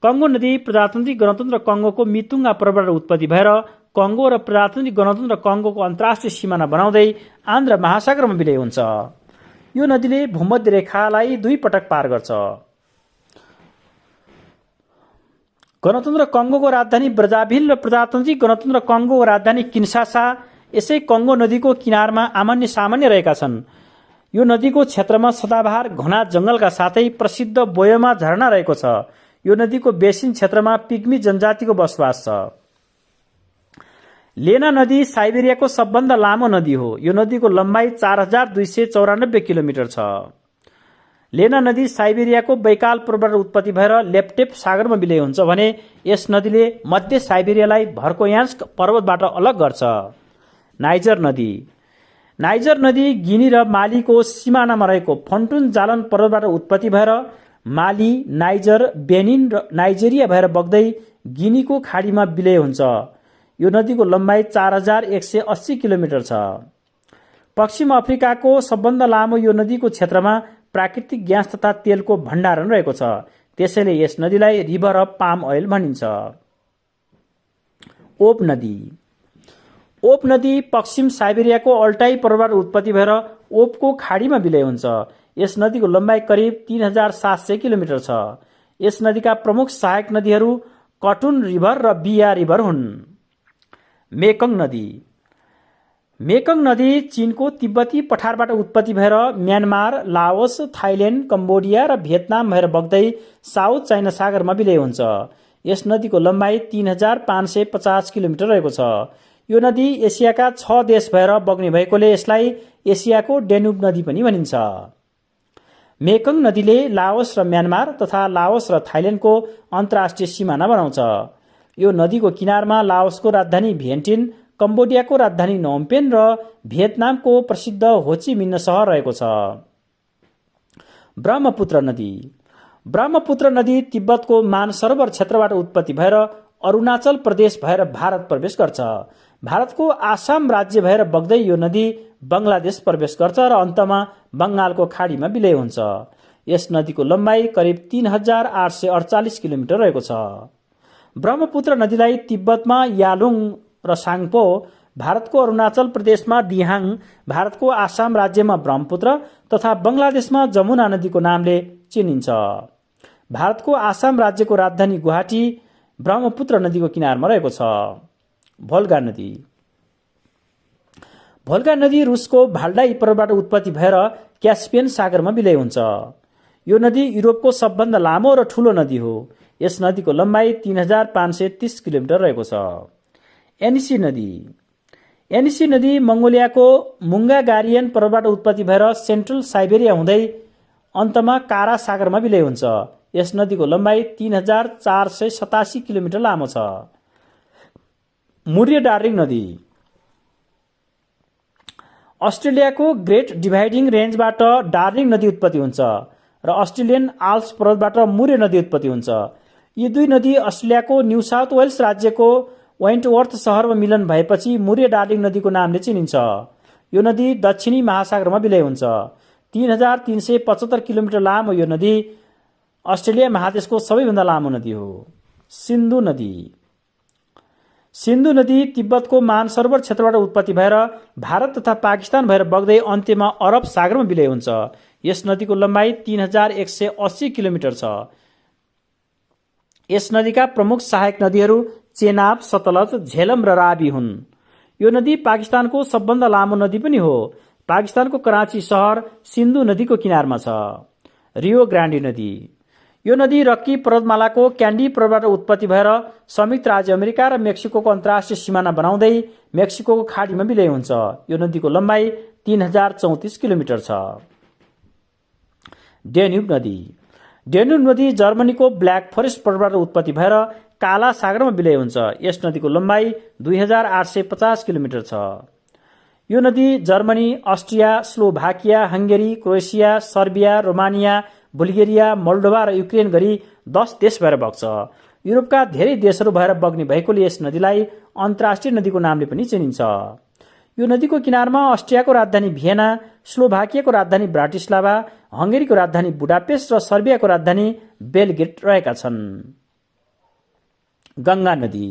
कङ्गो नदी प्रजातान्त्रिक गणतन्त्र कङ्गोको मितुङ्गा पर्वतबाट उत्पत्ति भएर कङ्गो र प्रजातान्त्रिक गणतन्त्र कङ्गोको अन्तर्राष्ट्रिय सिमाना बनाउँदै आन्ध्र महासागरमा विलय हुन्छ। यो नदीले भूमध्य रेखालाई 2 पटक पार गर्छ। गणतन्त्र कङ्गोको राजधानी ब्रजाभिल र प्रजातान्त्रिक गणतन्त्र कङ्गोको राजधानी किन्सासा यसै कङ्गो नदीको किनारमा आमान्य सामान्य रहेका छन्। यो नदीको क्षेत्रमा सदाबहार घना जंगलका साथै प्रसिद्ध बोयोमा झरना रहेको छ। यो नदीको बेसिन क्षेत्रमा पिग्मी जनजातिको बसोबास छ। लेना नदी साइबेरियाको सबभन्दा लामो नदी हो। यो नदीको लम्बाइ 4294 किलोमिटर छ। लेना नदी साइबेरियाको बैकाल पूर्वबाट उत्पत्ति भएर लेप्टेप सागरमा विलय हुन्छ भने यस नदीले मध्य साइबेरियालाई भर्कोयान्स्क पर्वतबाट अलग गर्छ। नाइजर नदी। नाइजर नदी गिनी र मालीको सिमानामा रहेको फन्टुन जालन पर्वतबाट उत्पत्ति भएर माली, नाइजर, बेनिन र नाइजेरिया भएर बग्दै गिनीको खाडीमा विलय हुन्छ। यो नदीको लम्बाइ 4180 किलोमिटर छ। पश्चिम अफ्रिकाको सबभन्दा लामो यो नदीको क्षेत्रमा प्राकृतिक ग्यास तथा तेलको भण्डारण रहेको छ। त्यसैले यस नदीलाई रिभर अफ पाम ओइल भनिन्छ। ओप नदी। ओप नदी पश्चिम साइबेरियाको अल्टाई पर्वतबाट उत्पत्ति भएर ओपको खाडीमा विलय हुन्छ। यस नदीको लम्बाइ करिब 3700 किलोमिटर छ। यस नदीका प्रमुख सहायक नदीहरू कटुन रिभर र बिया रिभर हुन्। मेकङ नदी। मेकङ नदी चीनको तिब्बती पठारबाट उत्पत्ति भएर म्यानमार, लाओस, थाइल्यान्ड, कम्बोडिया र भियतनाम भएर बग्दै साउथ चाइना सागरमा विलय हुन्छ। यस नदीको लम्बाइ 3550 किलोमिटर रहेको छ। यो नदी एसियाका 6 देश भएर बग्ने भएकोले यसलाई एसियाको डेन्युब नदी पनि भनिन्छ। मेकङ नदीले लाओस र म्यानमार तथा लाओस र थाइल्यान्डको अन्तर्राष्ट्रिय सिमाना बनाउँछ। यो नदीको किनारमा लाओसको राजधानी भियन्टिन, कम्बोडियाको राजधानी नोमपेन र भियतनामको प्रसिद्ध होची मिन्न सहर रहेको छ। ब्रह्मपुत्र नदी। ब्रह्मपुत्र नदी तिब्बतको मानसरोवर क्षेत्रबाट उत्पत्ति भएर अरुणाचल प्रदेश भएर भारत प्रवेश गर्छ। भारतको आसाम राज्य भएर बग्दै यो नदी बङ्गलादेश प्रवेश गर्छ र अन्तमा बङ्गालको खाडीमा विलय हुन्छ। यस नदीको लम्बाइ करिब 3848 किलोमिटर रहेको छ। ब्रह्मपुत्र नदीलाई तिब्बतमा यालुङ र साङपो, भारतको अरुणाचल प्रदेशमा दिहाङ, भारतको आसाम राज्यमा ब्रह्मपुत्र तथा बङ्गलादेशमा जमुना नदीको नामले चिनिन्छ। भारतको आसाम राज्यको राजधानी गुवाहाटी ब्रह्मपुत्र नदीको किनारमा रहेको छ। भोल्गा नदी। भोल्गा नदी रुसको भाल्डाई पर्वतबाट उत्पत्ति भएर क्यास्पियन सागरमा विलय हुन्छ। यो नदी युरोपको सबभन्दा लामो र ठूलो नदी हो। यस नदीको लम्बाइ 3530 किलोमिटर रहेको छ। एनिसी नदी। एनिसी नदी मङ्गोलियाको मुङ्गागारियन पर्वतबाट उत्पत्ति भएर सेन्ट्रल साइबेरिया हुँदै अन्तमा कारा सागरमा विलय हुन्छ। यस नदीको लम्बाइ 3487 किलोमिटर लामो छ। मुर्य डार्लिङ नदी। अस्ट्रेलियाको ग्रेट डिभाइडिङ रेन्जबाट डार्लिङ नदी उत्पत्ति हुन्छ र अस्ट्रेलियन आल्प्स पर्वतबाट मुर्य नदी उत्पत्ति हुन्छ। यी दुई नदी अस्ट्रेलियाको न्यू साउथ वेल्स राज्यको वेन्टवर्थ सहरमा मिलन भएपछि मुर्य डार्लिङ नदीको नामले चिनिन्छ। यो नदी दक्षिणी महासागरमा विलय हुन्छ। 3375 किलोमिटर लामो यो नदी अस्ट्रेलिया महादेशको सबैभन्दा लामो नदी हो। सिन्धु नदी। सिन्धु नदी तिब्बतको मानसरोवर क्षेत्रबाट उत्पत्ति भएर भारत तथा पाकिस्तान भएर बग्दै अन्त्यमा अरब सागरमा विलय हुन्छ। यस नदीको लम्बाइ 3180 किलोमिटर छ। यस नदीका प्रमुख सहायक नदीहरू चेनाब, सतलज, झेलम र रावी हुन्। यो नदी पाकिस्तानको सबभन्दा लामो नदी पनि हो। पाकिस्तानको कराची सहर सिन्धु नदीको किनारमा छ। रियो ग्रान्डी नदी। यो नदी रक्की पर्वतमालाको क्यान्डी पर्वतबाट उत्पत्ति भएर संयुक्त राज्य अमेरिका र मेक्सिकोको अन्तर्राष्ट्रिय सिमाना बनाउँदै मेक्सिकोको खाडीमा विलय हुन्छ। यो नदीको लम्बाइ 3034 किलोमिटर छ। डेन्युब नदी। डेन्युब नदी जर्मनीको ब्ल्याक फरेस्ट पर्वतबाट उत्पत्ति भएर काला सागरमा विलय हुन्छ। यस नदीको लम्बाइ 2850 किलोमिटर छ। यो नदी Germany, Austria, Slovakia, Hungary, Croatia, Serbia, Romania, Bulgaria, Moldova र युक्रेन गरी 10 देश भएर बग्छ। युरोपका धेरै देशहरू भएर बग्ने भएकोले यस नदीलाई अन्तर्राष्ट्रिय नदीको नामले पनि चिनिन्छ। यो नदीको किनारमा अस्ट्रियाको राजधानी भियना, स्लोभाकियाको राजधानी ब्राटिस्लाभा, हंगेरीको राजधानी बुडापेस्ट र सर्बियाको राजधानी बेलग्रेड रहेका छन्। गंगा नदी।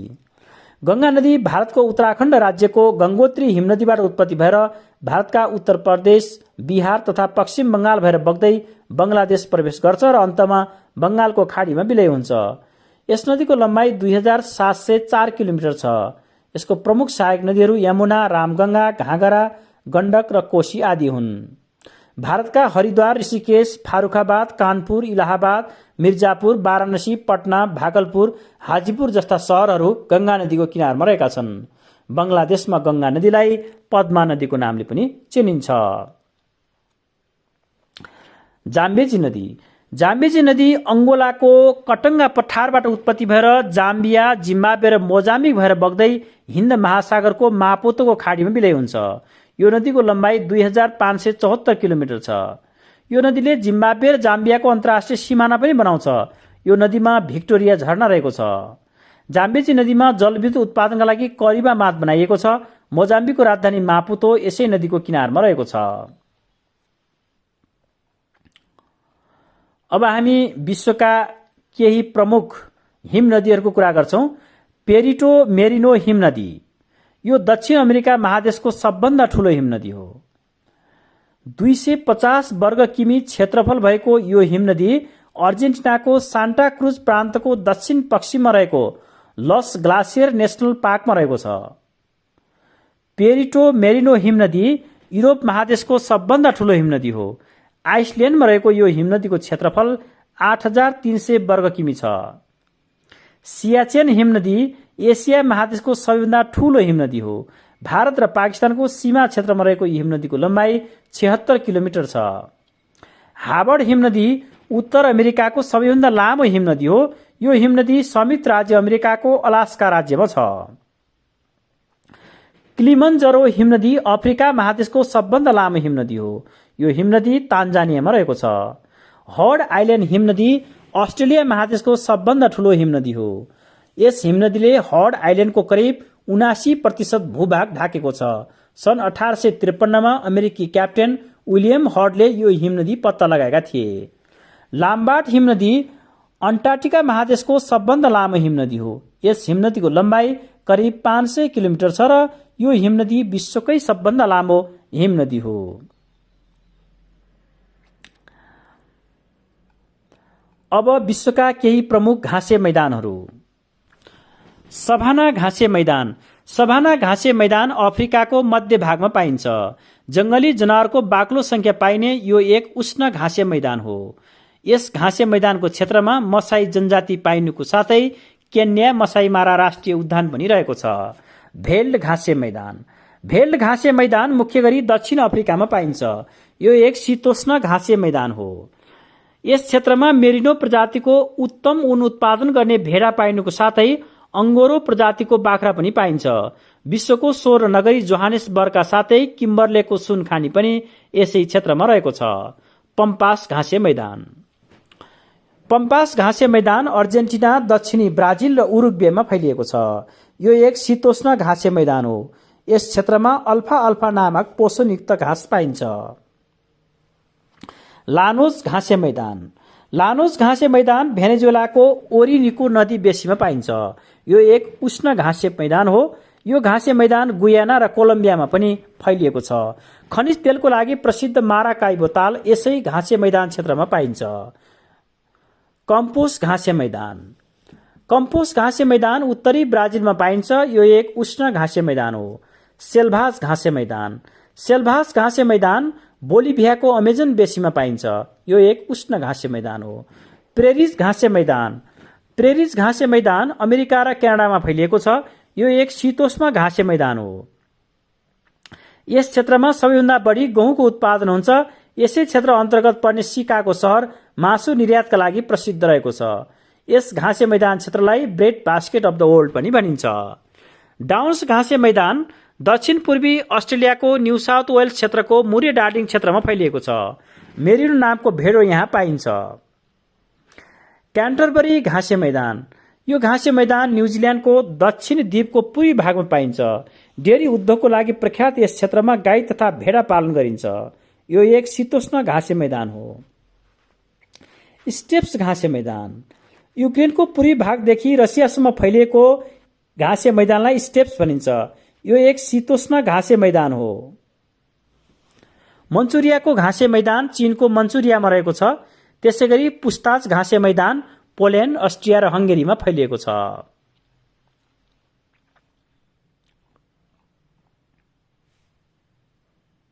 गंगा नदी भारतको उत्तराखण्ड राज्यको गंगोत्री हिमनदीबाट उत्पत्ति भएर भारतका उत्तर प्रदेश, बिहार तथा पश्चिम बंगाल भएर बग्दै बंगलादेश प्रवेश गर्छ र अन्तमा बंगालको खाडीमा विलय हुन्छ। यस नदीको लम्बाइ 2704 किलोमिटर छ। यसको प्रमुख सहायक नदीहरू यमुना, रामगंगा, घाघरा, गण्डक र कोशी आदि हुन्। भारतका हरिद्वार, ऋषिकेश, फारुखाबाद, कानपुर, इलाहाबाद, मिर्जापुर, वाराणसी, पटना, भागलपुर, हाजीपुर जस्ता शहरहरू गंगा नदीको किनारमा रहेका छन्। बंगलादेशमा गंगा नदीलाई पद्मा नदीको नामले पनि चिनिन्छ। जाम्बेजी नदी। जाम्बेजी नदी अंगोलाको कटङ्गा पठारबाट उत्पत्ति भएर जाम्बिया, जिम्बाब्वे र मोजाम्बिक भएर बग्दै हिन्द महासागरको मापुतोको खाडीमा विलय हुन्छ। यो नदीको लम्बाइ 2574 किलोमिटर छ। यो नदीले जिम्बाब्वे र जाम्बियाको अन्तर्राष्ट्रिय सिमाना पनि बनाउँछ। यो नदीमा भिक्टोरिया झरना रहेको छ। जाम्बेजी नदीमा जलविद्युत उत्पादनका लागि करिबा बाँध बनाइएको छ। मोजाम्बिकको राजधानी मापुतो यसै नदीको किनारमा रहेको छ। अब हामी विश्वका केही प्रमुख हिम नदीहरूको कुरा गर्छौं। पेरिटो मेरिनो हिम नदी। यो दक्षिण अमेरिका महादेशको सबभन्दा ठूलो हिमनदी हो। 250 वर्ग किमी क्षेत्रफल भएको यो हिमनदी अर्जेन्टिनाको सान्टा क्रुज प्रान्तको दक्षिण पश्चिममा रहेको लस ग्लासियर नेशनल पार्कमा रहेको छ। पेरिटो मेरिनो हिमनदी युरोप महादेशको सबभन्दा ठूलो हिमनदी हो। आइसल्यान्डमा रहेको यो हिमनदीको क्षेत्रफल 8300 वर्ग किमी छ। सियाचेन हिमनदी एसिया महादेशको सबैभन्दा ठूलो हिमनदी हो। भारत र पाकिस्तानको सीमा क्षेत्रमा रहेको यो हिमनदीको लम्बाइ 76 किलोमिटर छ। हावर्ड हिमनदी उत्तर अमेरिकाको सबैभन्दा लामो हिमनदी हो। यो हिमनदी संयुक्त राज्य अमेरिकाको अलास्का राज्यमा छ। किलिमन्जरो हिमनदी अफ्रिका महादेशको सबभन्दा लामो हिमनदी हो। यो हिमनदी तान्जानियामा रहेको छ। हर्ड आइल्यान्ड हिमनदी अस्ट्रेलिया महादेशको सबभन्दा ठूलो हिमनदी हो। यस हिमनदीले हर्ड आइल्यान्डको करिब 79% भूभाग ढाकेको छ। सन् 1853 मा अमेरिकी क्याप्टेन विलियम हर्डले यो हिमनदी पत्ता लगाएका थिए। लाम्बार्ड हिमनदी अन्टार्कटिका महादेशको सबभन्दा लामो हिमनदी हो। यस हिमनदीको लम्बाइ करिब 500 किलोमिटर छ र यो हिमनदी विश्वकै सबभन्दा लामो हिमनदी हो। अब विश्वका केही प्रमुख घाँसे मैदानहरू। सभाना घाँसे मैदान। सभाना घाँसे मैदान अफ्रिकाको मध्य भागमा पाइन्छ। जंगली जनावरको बाक्लो संख्या पाइने यो एक उष्ण घाँसे मैदान हो। यस घाँसे मैदानको क्षेत्रमा मसाई जनजाति पाइनुको साथै केन्या मसाई मारा राष्ट्रिय उद्यान पनि रहेको छ। भेल्ड घाँसे मैदान। भेल्ड घाँसे मैदान मुख्य गरी दक्षिण अफ्रिकामा पाइन्छ। यो एक शीतोष्ण घाँसे मैदान हो। यस क्षेत्रमा मेरिनो प्रजातिको उत्तम ऊन उत्पादन गर्ने भेडा पाइनुको साथै अंगोरो प्रजातिको बाख्रा पनि पाइन्छ। विश्वको 16 नगरी जोहानेसबर्गका साथै किम्बर्लेको सुन खानी पनि यसै क्षेत्रमा रहेको छ। पम्पास घाँसे मैदान। पम्पास घाँसे मैदान अर्जेन्टिना, दक्षिणी ब्राजिल र उरुग्वेमा फैलिएको छ। यो एक शीतोष्ण घाँसे मैदान हो। यस क्षेत्रमा अल्फा अल्फा नामक पोषणयुक्त घाँस पाइन्छ। लानोस घाँसे मैदान। लानोस घाँसे मैदान भेनेजुएलाको ओरिनिको नदी बेसीमा पाइन्छ। यो एक उष्ण घाँसे मैदान हो। यो घाँसे मैदान गुयाना र कोलम्बियामा पनि फैलिएको छ। खनिज तेलको लागि प्रसिद्ध माराकाइबो ताल यसै घाँसे मैदान क्षेत्रमा पाइन्छ। कम्पोस घाँसे मैदान। कम्पोस घाँसे मैदान उत्तरी ब्राजिलमा पाइन्छ। यो एक उष्ण घाँसे मैदान हो। सेल्भास घाँसे मैदान। सेल्भास घाँसे मैदान बोलिभियाको अमेजन बेसीमा पाइन्छ। यो एक उष्ण घाँसे मैदान हो। प्रेरिज घाँसे मैदान। प्रेरिज घाँसे मैदान अमेरिका र क्यानाडामा फैलिएको छ। यो एक शीतोष्ण घाँसे मैदान हो। यस क्षेत्रमा सबैभन्दा बढी गहुँको उत्पादन हुन्छ। यसै क्षेत्र अन्तर्गत पर्ने सिकागो शहर मासु निर्यातका लागि प्रसिद्ध रहेको छ। यस घाँसे मैदान क्षेत्रलाई bread basket of the world पनि भनिन्छ। डाउन्स घाँसे मैदान दक्षिण पूर्वी अस्ट्रेलियाको न्यू साउथ वेल्स क्षेत्रको मुरे डार्डिङ क्षेत्रमा फैलिएको छ। मेरिनो नामको भेडो यहाँ पाइन्छ। क्यान्टरबरी घाँसे मैदान। यो घाँसे मैदान न्युजिल्यान्डको दक्षिणी द्वीपको पूर्वी भागमा पाइन्छ। डेयरी उद्योगको लागि प्रख्यात यस क्षेत्रमा गाई तथा भेडा पालन गरिन्छ। यो एक शीतोष्ण घाँसे मैदान हो। स्टेप्स घाँसे मैदान। युक्रेनको पूर्वी भागदेखि रसियासम्म फैलिएको घाँसे मैदानलाई स्टेप्स भनिन्छ। यो एक शीतोष्ण घाँसे मैदान हो। मन्चुरियाको घाँसे मैदान चीनको मन्चुरियामा रहेको छ। त्यसैगरी पुस्ताच घाँसे मैदान पोल्यान्ड, अस्ट्रिया र हंगेरीमा फैलिएको छ।